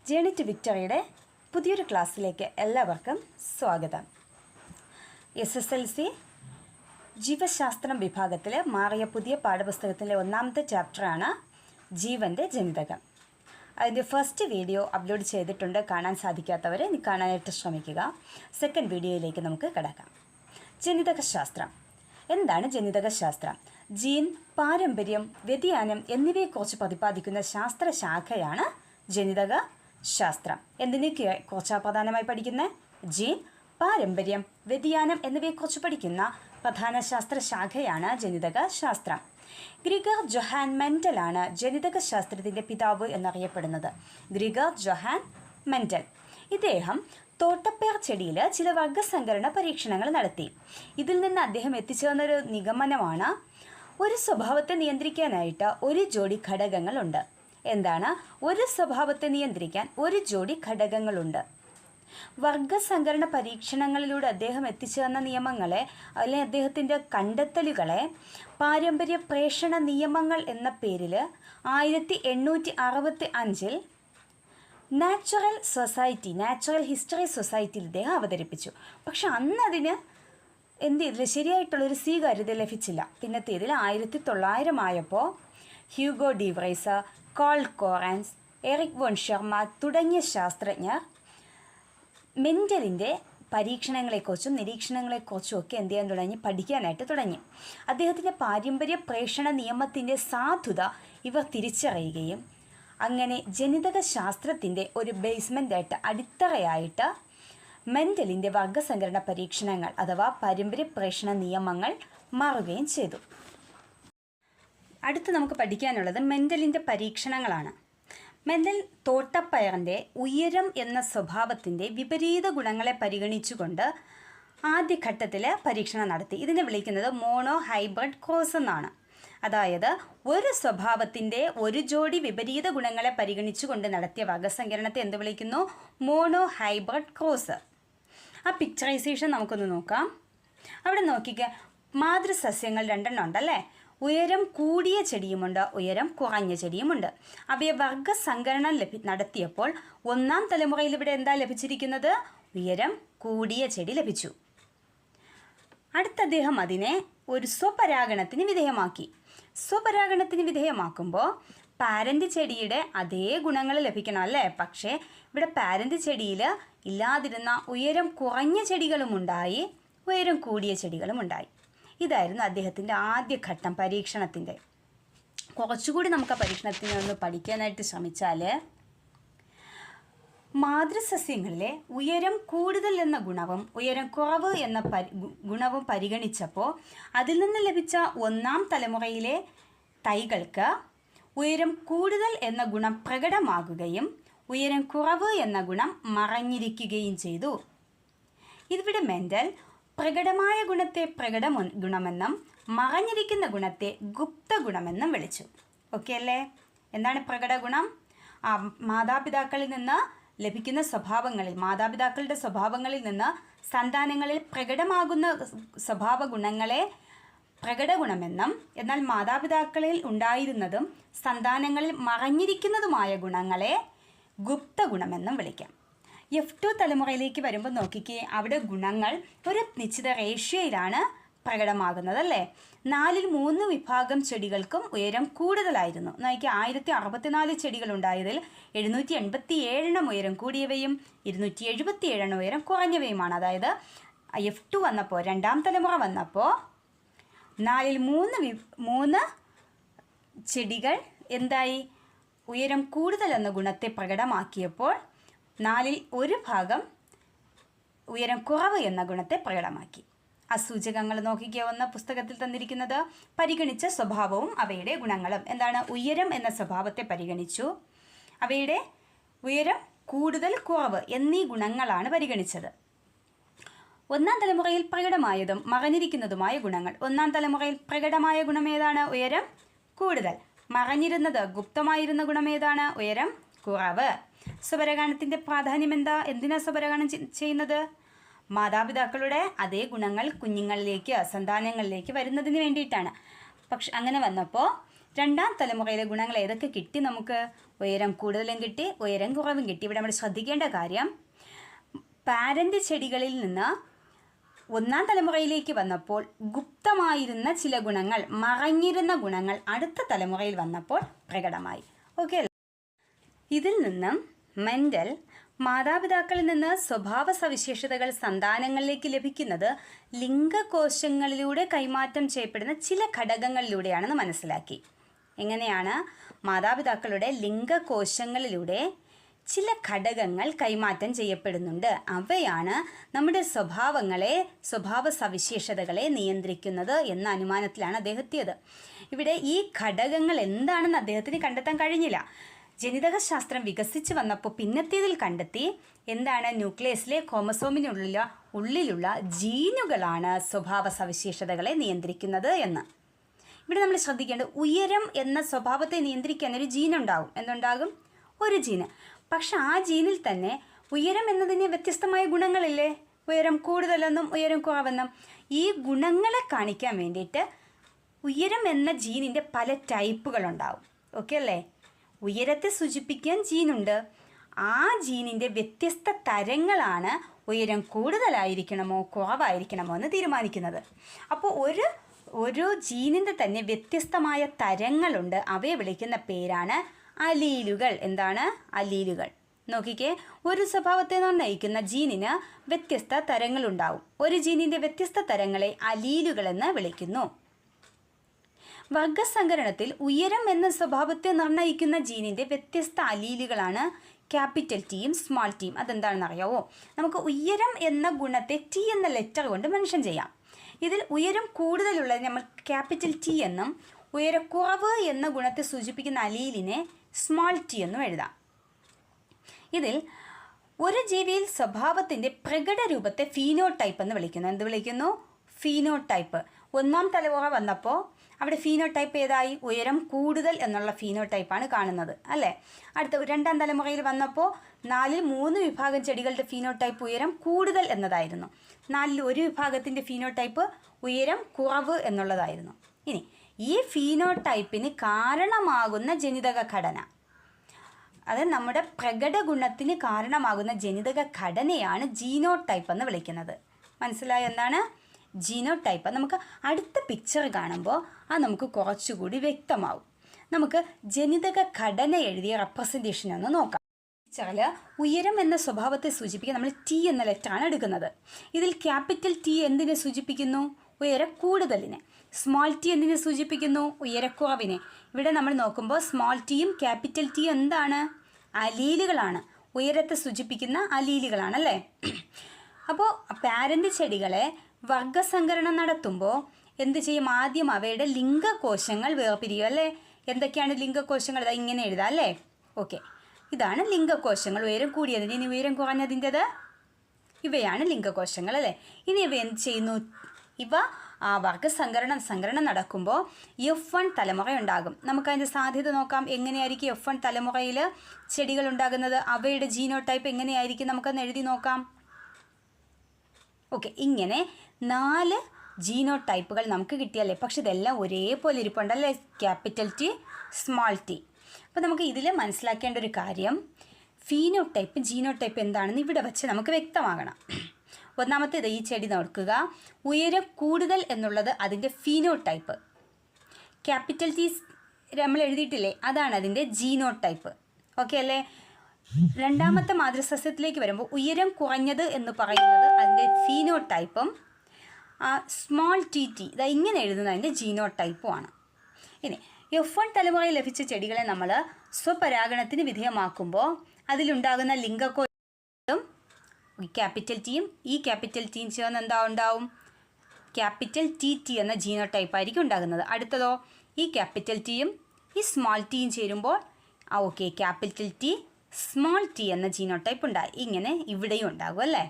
Journey to വിക്ടറിയുടെ പുതിയൊരു ക്ലാസ്സിലേക്ക് എല്ലാവർക്കും സ്വാഗതം. SSLC ജീവശാസ്ത്രം വിഭാഗത്തിൽ മാറിയ പുതിയ പാഠപുസ്തകത്തിലെ ഒന്നാമത്തെ ചാപ്റ്ററാണ് ജീവൻ്റെ ജനിതകം. അതിൻ്റെ ഫസ്റ്റ് വീഡിയോ അപ്ലോഡ് ചെയ്തിട്ടുണ്ട്. കാണാൻ സാധിക്കാത്തവരെ കാണാനായിട്ട് ശ്രമിക്കുക. സെക്കൻഡ് വീഡിയോയിലേക്ക് നമുക്ക് കടക്കാം. ജനിതകശാസ്ത്രം. എന്താണ് ജനിതകശാസ്ത്രം? ജീൻ, പാരമ്പര്യം, വ്യതിയാനം എന്നിവയെക്കുറിച്ച് പ്രതിപാദിക്കുന്ന ശാസ്ത്രശാഖയാണ് ജനിതക ശാസ്ത്രം. എന്തിനെ കുറിച്ചാണ് പ്രധാനമായി പഠിക്കുന്നത്? ജീൻ, പാരമ്പര്യം, വ്യതിയാനം എന്നിവയെക്കുറിച്ച് പഠിക്കുന്ന പ്രധാന ശാസ്ത്രശാഖയാണ് ജനിതക ശാസ്ത്രം. ഗ്രിഗർ ജൊഹാൻ മെൻഡലാണ് ജനിതകശാസ്ത്രത്തിൻ്റെ പിതാവ് എന്നറിയപ്പെടുന്നത്. Gregor Johann Mendel. ഇദ്ദേഹം തോട്ടപ്പേർ ചെടിയിൽ ചില വർഗസങ്കരണ പരീക്ഷണങ്ങൾ നടത്തി. ഇതിൽ നിന്ന് അദ്ദേഹം എത്തിച്ചേർന്നൊരു നിഗമനമാണ്, ഒരു സ്വഭാവത്തെ നിയന്ത്രിക്കാനായിട്ട് ഒരു ജോഡി ഘടകങ്ങളുണ്ട്. എന്താണ്? ഒരു സ്വഭാവത്തെ നിയന്ത്രിക്കാൻ ഒരു ജോഡി ഘടകങ്ങളുണ്ട്. വർഗസങ്കരണ പരീക്ഷണങ്ങളിലൂടെ അദ്ദേഹം എത്തിച്ചേർന്ന നിയമങ്ങളെ, അല്ലെങ്കിൽ അദ്ദേഹത്തിൻ്റെ കണ്ടെത്തലുകളെ പാരമ്പര്യ പ്രേഷണ നിയമങ്ങൾ എന്ന പേരിൽ 1865 നാച്ചുറൽ ഹിസ്റ്ററി സൊസൈറ്റിയിൽ ഇദ്ദേഹം അവതരിപ്പിച്ചു. പക്ഷെ അന്ന് അതിന് ശരിയായിട്ടുള്ളൊരു സ്വീകാര്യത ലഭിച്ചില്ല. പിന്നത്തേതിൽ 1900 ആയപ്പോൾ Hugo de Vries, Carl Correns, Erich von Tschermak തുടങ്ങിയ ശാസ്ത്രജ്ഞർ മെൻഡലിൻ്റെ പരീക്ഷണങ്ങളെക്കുറിച്ചും നിരീക്ഷണങ്ങളെക്കുറിച്ചും ഒക്കെ പഠിക്കാനായിട്ട് തുടങ്ങി. അദ്ദേഹത്തിൻ്റെ പാരമ്പര്യ പ്രേഷണ നിയമത്തിൻ്റെ സാധുത ഇവർ തിരിച്ചറിയുകയും അങ്ങനെ ജനിതക ശാസ്ത്രത്തിൻ്റെ ഒരു ബേസ്മെൻ്റായിട്ട്, അടിത്തറയായിട്ട് മെൻഡലിൻ്റെ വർഗസങ്കരണ പരീക്ഷണങ്ങൾ അഥവാ പാരമ്പര്യ പ്രേഷണ നിയമങ്ങൾ മാറുകയും ചെയ്തു. അടുത്ത് നമുക്ക് പഠിക്കാനുള്ളത് മെൻഡലിൻ്റെ പരീക്ഷണങ്ങളാണ്. മെൻഡൽ തോട്ടപ്പയറിൻ്റെ ഉയരം എന്ന സ്വഭാവത്തിൻ്റെ വിപരീത ഗുണങ്ങളെ പരിഗണിച്ചുകൊണ്ട് ആദ്യഘട്ടത്തിൽ പരീക്ഷണം നടത്തി. ഇതിനെ വിളിക്കുന്നത് മോണോ ഹൈബ്രിഡ് ക്രോസ് എന്നാണ്. അതായത് ഒരു സ്വഭാവത്തിൻ്റെ ഒരു ജോഡി വിപരീത ഗുണങ്ങളെ പരിഗണിച്ചുകൊണ്ട് നടത്തിയ വർഗസങ്കരണത്തെ എന്ത് വിളിക്കുന്നു? Mono hybrid cross. ആ പിക്ചറൈസേഷൻ നമുക്കൊന്ന് നോക്കാം. അവിടെ നോക്കിക്കുക, മാതൃസസ്യങ്ങൾ 2 ഉണ്ടല്ലേ? ഉയരം കൂടിയ ചെടിയുമുണ്ട്, ഉയരം കുറഞ്ഞ ചെടിയുമുണ്ട്. അവയെ വർഗസങ്കരണം നടത്തിയപ്പോൾ ഒന്നാം തലമുറയിൽ ഇവിടെ എന്താ ലഭിച്ചിരിക്കുന്നത്? ഉയരം കൂടിയ ചെടി ലഭിച്ചു. അടുത്ത അദ്ദേഹം അതിനെ ഒരു സ്വപരാഗണത്തിന് വിധേയമാക്കി. സ്വപരാഗണത്തിന് വിധേയമാക്കുമ്പോൾ പാരൻ്റ് ചെടിയുടെ അതേ ഗുണങ്ങൾ ലഭിക്കണം അല്ലേ? പക്ഷേ ഇവിടെ പാരൻ്റ് ചെടിയിൽ ഇല്ലാതിരുന്ന ഉയരം കുറഞ്ഞ ചെടികളുമുണ്ടായി, ഉയരം കൂടിയ ചെടികളുമുണ്ടായി. ഇതായിരുന്നു അദ്ദേഹത്തിൻ്റെ ആദ്യഘട്ടം പരീക്ഷണത്തിൻ്റെ. കുറച്ചുകൂടി നമുക്ക് ആ പരീക്ഷണത്തിനെ ഒന്ന് പഠിക്കാനായിട്ട് ശ്രമിച്ചാൽ, മാതൃസസ്യങ്ങളിലെ ഉയരം കൂടുതൽ എന്ന ഗുണവും ഉയരം കുറവ് എന്ന ഗുണവും പരിഗണിച്ചപ്പോൾ അതിൽ നിന്ന് ലഭിച്ച ഒന്നാം തലമുറയിലെ തൈകൾക്ക് ഉയരം കൂടുതൽ എന്ന ഗുണം പ്രകടമാകുകയും ഉയരം കുറവ് എന്ന ഗുണം മറഞ്ഞിരിക്കുകയും ചെയ്തു. ഇതിവിടെ മെൻഡൽ പ്രകടമായ ഗുണത്തെ പ്രകട ഗുണമെന്നും മറഞ്ഞിരിക്കുന്ന ഗുണത്തെ ഗുപ്ത ഗുണമെന്നും വിളിച്ചു. ഓക്കെ അല്ലേ? എന്താണ് പ്രകട ഗുണം? മാതാപിതാക്കളിൽ നിന്ന് ലഭിക്കുന്ന സ്വഭാവങ്ങളിൽ, മാതാപിതാക്കളുടെ സ്വഭാവങ്ങളിൽ നിന്ന് സന്താനങ്ങളിൽ പ്രകടമാകുന്ന സ്വഭാവ ഗുണങ്ങളെ പ്രകട ഗുണമെന്നും, എന്നാൽ മാതാപിതാക്കളിൽ ഉണ്ടായിരുന്നതും സന്താനങ്ങളിൽ മറഞ്ഞിരിക്കുന്നതുമായ ഗുണങ്ങളെ ഗുപ്ത ഗുണമെന്നും വിളിക്കാം. F2 തലമുറയിലേക്ക് വരുമ്പോൾ നോക്കിക്കേ, അവിടെ ഗുണങ്ങൾ ഒരു നിശ്ചിത റേഷ്യോയിലാണ് പ്രകടമാകുന്നത് അല്ലേ? 4/3 വിഭാഗം ചെടികൾക്കും ഉയരം കൂടുതലായിരുന്നു. നോക്കിയാൽ 1064 ചെടികളുണ്ടായതിൽ 787 ഉയരം കൂടിയവയും 277 ഉയരം കുറഞ്ഞവയുമാണ്. അതായത് F2 വന്നപ്പോൾ, രണ്ടാം തലമുറ വന്നപ്പോൾ 4/3 ചെടികൾ എന്തായി? ഉയരം കൂടുതൽ എന്ന ഗുണത്തെ പ്രകടമാക്കിയപ്പോൾ 1/4 ഭാഗം ഉയരം കുറവ് എന്ന ഗുണത്തെ പ്രകടമാക്കി. ആ സൂചകങ്ങൾ നോക്കിക്കുക. ഒന്ന് പുസ്തകത്തിൽ തന്നിരിക്കുന്നത് പരിഗണിച്ച സ്വഭാവവും അവയുടെ ഗുണങ്ങളും. എന്താണ്? ഉയരം എന്ന സ്വഭാവത്തെ പരിഗണിച്ചു, അവയുടെ ഉയരം കൂടുതൽ കുറവ് എന്നീ ഗുണങ്ങളാണ് പരിഗണിച്ചത്. ഒന്നാം തലമുറയിൽ പ്രകടമായതും മറഞ്ഞിരിക്കുന്നതുമായ ഗുണങ്ങൾ. ഒന്നാം തലമുറയിൽ പ്രകടമായ ഗുണം ഏതാണ്? ഉയരം കൂടുതൽ. മറഞ്ഞിരുന്നത്, ഗുപ്തമായിരുന്ന ഗുണം ഏതാണ്? ഉയരം കുറവ്. സ്വപരാഗണത്തിൻ്റെ പ്രാധാന്യം എന്താ? എന്തിനാണ് സ്വപരാഗണം ചെയ്യുന്നത്? മാതാപിതാക്കളുടെ അതേ ഗുണങ്ങൾ കുഞ്ഞുങ്ങളിലേക്ക്, സന്താനങ്ങളിലേക്ക് വരുന്നതിന് വേണ്ടിയിട്ടാണ്. പക്ഷെ അങ്ങനെ വന്നപ്പോൾ രണ്ടാം തലമുറയിലെ ഗുണങ്ങൾ ഏതൊക്കെ കിട്ടി നമുക്ക്? ഉയരം കൂടുതലും കിട്ടി, ഉയരം കുറവും കിട്ടി. ഇവിടെ നമ്മൾ ശ്രദ്ധിക്കേണ്ട കാര്യം, പാരന്റ് ചെടികളിൽ നിന്ന് ഒന്നാം തലമുറയിലേക്ക് വന്നപ്പോൾ ഗുപ്തമായിരുന്ന ചില ഗുണങ്ങൾ, മറഞ്ഞിരുന്ന ഗുണങ്ങൾ അടുത്ത തലമുറയിൽ വന്നപ്പോൾ പ്രകടമായി. ഓക്കെ. ഇതിൽ നിന്നും മെൻഡൽ മാതാപിതാക്കളിൽ നിന്ന് സ്വഭാവ സവിശേഷതകൾ സന്താനങ്ങളിലേക്ക് ലഭിക്കുന്നത് ലിംഗകോശങ്ങളിലൂടെ കൈമാറ്റം ചെയ്യപ്പെടുന്ന ചില ഘടകങ്ങളിലൂടെയാണെന്ന് മനസ്സിലാക്കി. എങ്ങനെയാണ്? മാതാപിതാക്കളുടെ ലിംഗകോശങ്ങളിലൂടെ ചില ഘടകങ്ങൾ കൈമാറ്റം ചെയ്യപ്പെടുന്നുണ്ട്. അവയാണ് നമ്മുടെ സ്വഭാവ സവിശേഷതകളെ നിയന്ത്രിക്കുന്നത് എന്ന അനുമാനത്തിലാണ് അദ്ദേഹം എത്തിയത്. ഇവിടെ ഈ ഘടകങ്ങൾ എന്താണെന്ന് അദ്ദേഹത്തിന് കണ്ടെത്താൻ കഴിഞ്ഞില്ല. ജനിതകശാസ്ത്രം വികസിച്ച് വന്നപ്പോൾ പിന്നത്തേതിൽ കണ്ടെത്തി എന്താണ്? ന്യൂക്ലിയസിലെ ക്രോമസോമിനുള്ളിലുള്ള ജീനുകളാണ് സ്വഭാവ സവിശേഷതകളെ നിയന്ത്രിക്കുന്നത് എന്ന്. ഇവിടെ നമ്മൾ ശ്രദ്ധിക്കേണ്ടത്, ഉയരം എന്ന സ്വഭാവത്തെ നിയന്ത്രിക്കാൻ ഒരു ജീനുണ്ടാകും. എന്തുണ്ടാകും? ഒരു ജീന്. പക്ഷെ ആ ജീനിൽ തന്നെ ഉയരം എന്നതിന് വ്യത്യസ്തമായ ഗുണങ്ങളില്ലേ? ഉയരം കൂടുതലെന്നും ഉയരം കുറവെന്നും. ഈ ഗുണങ്ങളെ കാണിക്കാൻ വേണ്ടിയിട്ട് ഉയരം എന്ന ജീനിൻ്റെ പല ടൈപ്പുകളുണ്ടാവും. ഓക്കെ അല്ലേ? ഉയരത്തെ സൂചിപ്പിക്കാൻ ജീനുണ്ട്. ആ ജീനിൻ്റെ വ്യത്യസ്ത തരങ്ങളാണ് ഉയരം കൂടുതലായിരിക്കണമോ കുറവായിരിക്കണമോ എന്ന് തീരുമാനിക്കുന്നത്. അപ്പോൾ ഒരു ജീനിൻ്റെ തന്നെ വ്യത്യസ്തമായ തരങ്ങളുണ്ട്. അവയെ വിളിക്കുന്ന പേരാണ് അലീലുകൾ. എന്താണ്? അലീലുകൾ. നോക്കിക്കേ, ഒരു സ്വഭാവത്തെ നിർണ്ണയിക്കുന്ന ജീനിന് വ്യത്യസ്ത തരങ്ങളുണ്ടാവും. ഒരു ജീനിൻ്റെ വ്യത്യസ്ത തരങ്ങളെ അലീലുകൾ എന്ന് വിളിക്കുന്നു. വർഗസങ്കരണത്തിൽ ഉയരം എന്ന സ്വഭാവത്തെ നിർണ്ണയിക്കുന്ന ജീനിൻ്റെ വ്യത്യസ്ത അലീലുകളാണ് ക്യാപിറ്റൽ ടിയും സ്മോൾ ടിയും. അതെന്താണെന്ന് അറിയാവോ? നമുക്ക് ഉയരം എന്ന ഗുണത്തെ ടി എന്ന ലെറ്റർ കൊണ്ട് മെൻഷൻ ചെയ്യാം. ഇതിൽ ഉയരം കൂടുതലുള്ളത് നമ്മൾ ക്യാപിറ്റൽ ടി എന്നും ഉയരക്കുറവ് എന്ന ഗുണത്തെ സൂചിപ്പിക്കുന്ന അലീലിനെ സ്മോൾ ടി എന്നും എഴുതാം. ഇതിൽ ഒരു ജീവിയിൽ സ്വഭാവത്തിൻ്റെ പ്രകടരൂപത്തെ ഫീനോടൈപ്പ് എന്ന് വിളിക്കുന്നു. എന്ത് വിളിക്കുന്നു? ഫീനോടൈപ്പ്. ഒന്നാം തലമുറ വന്നപ്പോൾ അവിടെ ഫീനോടൈപ്പ് ഏതായി? ഉയരം കൂടുതൽ എന്നുള്ള ഫീനോടൈപ്പാണ് കാണുന്നത് അല്ലേ? അടുത്ത രണ്ടാം തലമുറയിൽ വന്നപ്പോൾ 4-3 വിഭാഗം ചെടികളുടെ ഫീനോടൈപ്പ് ഉയരം കൂടുതൽ എന്നതായിരുന്നു. 4-1 വിഭാഗത്തിൻ്റെ ഫീനോടൈപ്പ് ഉയരം കുറവ് എന്നുള്ളതായിരുന്നു. ഇനി ഈ ഫീനോടൈപ്പിന് കാരണമാകുന്ന ജനിതക ഘടന, അത് നമ്മുടെ പ്രകട ഗുണത്തിന് കാരണമാകുന്ന ജനിതക ഘടനയാണ് ജീനോടൈപ്പ് എന്ന് വിളിക്കുന്നത്. മനസ്സിലായോ എന്താണ് ജീനോടൈപ്പ്? നമുക്ക് അടുത്ത പിക്ചർ കാണുമ്പോൾ അത് നമുക്ക് കുറച്ചുകൂടി വ്യക്തമാവും. നമുക്ക് ജനിതക ഘടന എഴുതിയ റെപ്രസെൻറ്റേഷൻ ഒന്ന് നോക്കാം. പിക്ചറിൽ ഉയരം എന്ന സ്വഭാവത്തെ സൂചിപ്പിക്കാൻ നമ്മൾ ടി എന്ന ലെറ്ററാണ് എടുക്കുന്നത്. ഇതിൽ ക്യാപിറ്റൽ ടി എന്തിനെ സൂചിപ്പിക്കുന്നു? ഉയര കൂടുതലിനെ. സ്മോൾ ടി എന്തിനെ സൂചിപ്പിക്കുന്നു? ഉയരക്കുറവിനെ. ഇവിടെ നമ്മൾ നോക്കുമ്പോൾ സ്മോൾ ടിയും ക്യാപിറ്റൽ ടിയും എന്താണ്? അലീലുകളാണ്. ഉയരത്തെ സൂചിപ്പിക്കുന്ന അലീലുകളാണ് അല്ലേ? അപ്പോൾ പാരന്റ് ചെടികളെ വർഗസങ്കരണം നടത്തുമ്പോൾ എന്ത് ചെയ്യും? ആദ്യം അവയുടെ ലിംഗകോശങ്ങൾ വേർപിരിയും അല്ലേ? എന്തൊക്കെയാണ് ലിംഗകോശങ്ങൾ? ഇതാ ഇങ്ങനെ എഴുതാം അല്ലേ? ഓക്കെ, ഇതാണ് ലിംഗകോശങ്ങൾ. ഉയരം കൂടിയതിന്, ഇനി ഉയരം കുറഞ്ഞതിൻ്റെത് ഇവയാണ് ലിംഗകോശങ്ങൾ അല്ലേ? ഇനി ഇവ എന്ത് ചെയ്യുന്നു? ഇവ വർഗസങ്കരണം നടക്കുമ്പോൾ F1 തലമുറ ഉണ്ടാകും. നമുക്കതിൻ്റെ സാധ്യത നോക്കാം. എങ്ങനെയായിരിക്കും F1 തലമുറയിൽ ചെടികൾ ഉണ്ടാകുന്നത്? അവയുടെ ജീനോടൈപ്പ് എങ്ങനെയായിരിക്കും? നമുക്കൊന്ന് എഴുതി നോക്കാം. ഓക്കെ, ഇങ്ങനെ 4 ജീനോടൈപ്പുകൾ നമുക്ക് കിട്ടിയല്ലേ? പക്ഷെ ഇതെല്ലാം ഒരേപോലെ ഇരിപ്പുണ്ടല്ലേ? Capital T, small T. അപ്പോൾ നമുക്ക് ഇതിൽ മനസ്സിലാക്കേണ്ട ഒരു കാര്യം, ഫീനോടൈപ്പ് ജീനോടൈപ്പ് എന്താണെന്ന് ഇവിടെ വെച്ച് നമുക്ക് വ്യക്തമാകണം. ഒന്നാമത്തേത്, ഈ ചെടി നോക്കുക, ഉയരം കൂടുതൽ എന്നുള്ളത് അതിൻ്റെ ഫീനോടൈപ്പ്. ക്യാപിറ്റൽ ടി നമ്മൾ എഴുതിയിട്ടില്ലേ? അതാണ് അതിൻ്റെ ജീനോടൈപ്പ്. ഓക്കെ അല്ലേ? രണ്ടാമത്തെ മാതൃസസ്യത്തിലേക്ക് വരുമ്പോൾ ഉയരം കുറഞ്ഞത് എന്ന് പറയുന്നത് അതിൻ്റെ ഫീനോടൈപ്പും സ്മോൾ ടി ടി ഇതാ ഇങ്ങനെ എഴുതുന്നത് അതിൻ്റെ ജീനോടൈപ്പുമാണ്. ഇനി F1 തലമുറയിൽ ലഭിച്ച ചെടികളെ നമ്മൾ സ്വപരാഗണത്തിന് വിധേയമാക്കുമ്പോൾ അതിലുണ്ടാകുന്ന ലിംഗകോശം ക്യാപിറ്റൽ ടിയും ഈ ക്യാപിറ്റൽ ടിയും ചേർന്ന് എന്താ ഉണ്ടാവും? ക്യാപിറ്റൽ ടി ടി എന്ന ജീനോടൈപ്പ് ആയിരിക്കും ഉണ്ടാകുന്നത്. അടുത്തതോ, ഈ ക്യാപിറ്റൽ ടിയും ഈ സ്മോൾ ടിയും ചേരുമ്പോൾ okay capital T small T എന്ന ജീനോടൈപ്പ് ഉണ്ടായി. ഇങ്ങനെ ഇവിടെയും ഉണ്ടാകും അല്ലേ?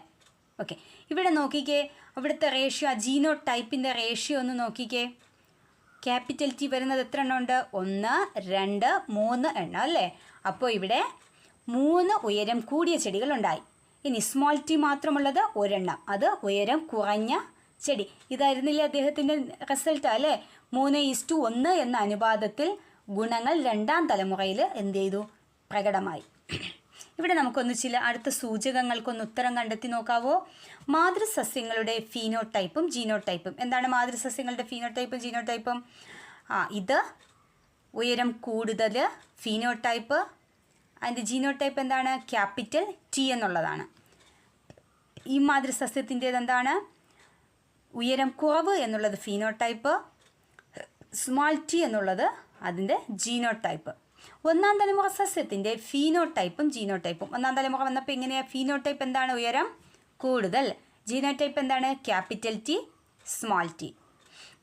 ഓക്കെ, ഇവിടെ നോക്കിക്കേ, ഇവിടുത്തെ റേഷ്യോ, ജീനോടൈപ്പിൻ്റെ റേഷ്യോ ഒന്ന് നോക്കിക്കേ. ക്യാപിറ്റൽ ടി വരുന്നത് എത്ര എണ്ണം ഉണ്ട്? 1, 2, 3 എണ്ണം അല്ലേ? അപ്പോൾ ഇവിടെ 3 ഉയരം കൂടിയ ചെടികളുണ്ടായി. ഇനി സ്മോൾ ടി മാത്രമുള്ളത് ഒരെണ്ണം, അത് ഉയരം കുറഞ്ഞ ചെടി. ഇതായിരുന്നില്ലേ അദ്ദേഹത്തിൻ്റെ റിസൾട്ട് അല്ലേ? 3:1 എന്ന അനുപാതത്തിൽ ഗുണങ്ങൾ രണ്ടാം തലമുറയിൽ എന്ത് ചെയ്തു? പ്രകടമായി. ഇവിടെ നമുക്കൊന്ന് ചില അടുത്ത സൂചകങ്ങൾക്കൊന്ന് ഉത്തരം കണ്ടെത്തി നോക്കാവോ? മാതൃസസ്യങ്ങളുടെ ഫീനോടൈപ്പും ജീനോടൈപ്പും. എന്താണ് മാതൃസസ്യങ്ങളുടെ ഫീനോടൈപ്പും ജീനോടൈപ്പും? ഇത് ഉയരം കൂടുതൽ ഫീനോടൈപ്പ്, അതിൻ്റെ ജീനോടൈപ്പ് എന്താണ്? ക്യാപിറ്റൽ ടി എന്നുള്ളതാണ്. ഈ മാതൃസസ്യത്തിൻ്റേത് എന്താണ്? ഉയരം കുറവ് എന്നുള്ളത് ഫീനോടൈപ്പ്, സ്മാൾ ടി എന്നുള്ളത് അതിൻ്റെ ജീനോടൈപ്പ്. ഒന്നാം തലമുറ സസ്യത്തിൻ്റെ ഫീനോടൈപ്പും ജീനോടൈപ്പും. ഒന്നാം തലമുറ വന്നപ്പോൾ എങ്ങനെയാണ്? ഫീനോടൈപ്പ് എന്താണ്? ഉയരം കൂടുതൽ. ജീനോടൈപ്പ് എന്താണ്? Capital T, small T.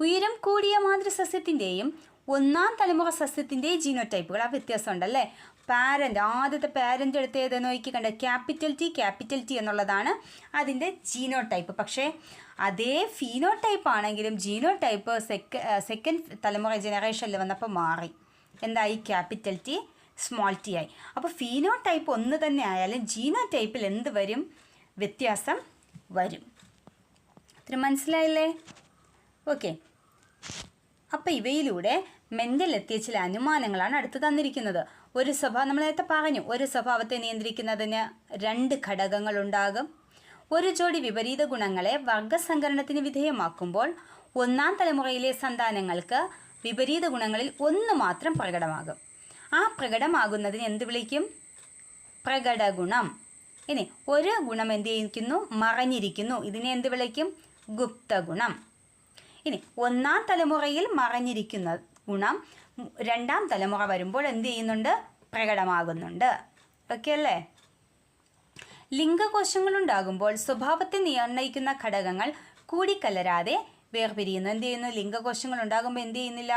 ഉയരം കൂടിയ മാതൃസസ്യത്തിൻ്റെയും ഒന്നാം തലമുറ സസ്യത്തിൻ്റെയും ജീനോടൈപ്പുകൾ ആ വ്യത്യാസമുണ്ടല്ലേ? പാരൻ്റ്, ആദ്യത്തെ പാരൻ്റ് എടുത്ത് ഏതെന്ന് നോക്കി കണ്ട ക്യാപിറ്റൽ ടി എന്നുള്ളതാണ് അതിൻ്റെ ജീനോടൈപ്പ്. പക്ഷേ അതേ ഫീനോടൈപ്പ് ആണെങ്കിലും ജീനോടൈപ്പ് സെക്കൻഡ് തലമുറ ജനറേഷനിൽ വന്നപ്പോൾ മാറി. എന്തായി? ക്യാപിറ്റൽ ടി, സ്മോൾ ടി ആയി. അപ്പോൾ ഫീനോടൈപ്പ് ഒന്ന് തന്നെ ആയാലും ജീനോടൈപ്പിൽ എന്ത് വരും? വ്യത്യാസം വരും. ഇത്ര മനസ്സിലായില്ലേ? ഓക്കെ. അപ്പോൾ ഇവയിലൂടെ മെൻഡൽ എത്തിയ ചില അനുമാനങ്ങളാണ് അടുത്ത് തന്നിരിക്കുന്നത്. ഒരു സ്വഭാവം, നമ്മൾ നേരത്തെ പറഞ്ഞു, ഒരു സ്വഭാവത്തെ നിയന്ത്രിക്കുന്നതിന് 2 ഘടകങ്ങളുണ്ടാകും. ഒരു ജോഡി വിപരീത ഗുണങ്ങളെ വർഗസങ്കരണത്തിന് വിധേയമാക്കുമ്പോൾ ഒന്നാം തലമുറയിലെ സന്താനങ്ങൾക്ക് വിപരീത ഗുണങ്ങളിൽ ഒന്ന് മാത്രം പ്രകടമാകും. ആ പ്രകടമാകുന്നതിന് എന്ത് വിളിക്കും? പ്രകടഗുണം. ഇനി ഒരു ഗുണം എന്ത് ചെയ്യിക്കുന്നു? മറഞ്ഞിരിക്കുന്നു. ഇതിനെ എന്ത് വിളിക്കും? ഗുപ്തഗുണം. ഇനി ഒന്നാം തലമുറയിൽ മറഞ്ഞിരിക്കുന്ന ഗുണം രണ്ടാം തലമുറ വരുമ്പോൾ എന്ത് ചെയ്യുന്നുണ്ട്? പ്രകടമാകുന്നുണ്ട്. ഓക്കെ അല്ലേ? ലിംഗകോശങ്ങളുണ്ടാകുമ്പോൾ സ്വഭാവത്തെ നിർണ്ണയിക്കുന്ന ഘടകങ്ങൾ കൂടിക്കലരാതെ വേർപിരിയുന്നു. എന്ത് ചെയ്യുന്നു? ലിംഗകോശങ്ങൾ ഉണ്ടാകുമ്പോൾ എന്ത് ചെയ്യുന്നില്ല?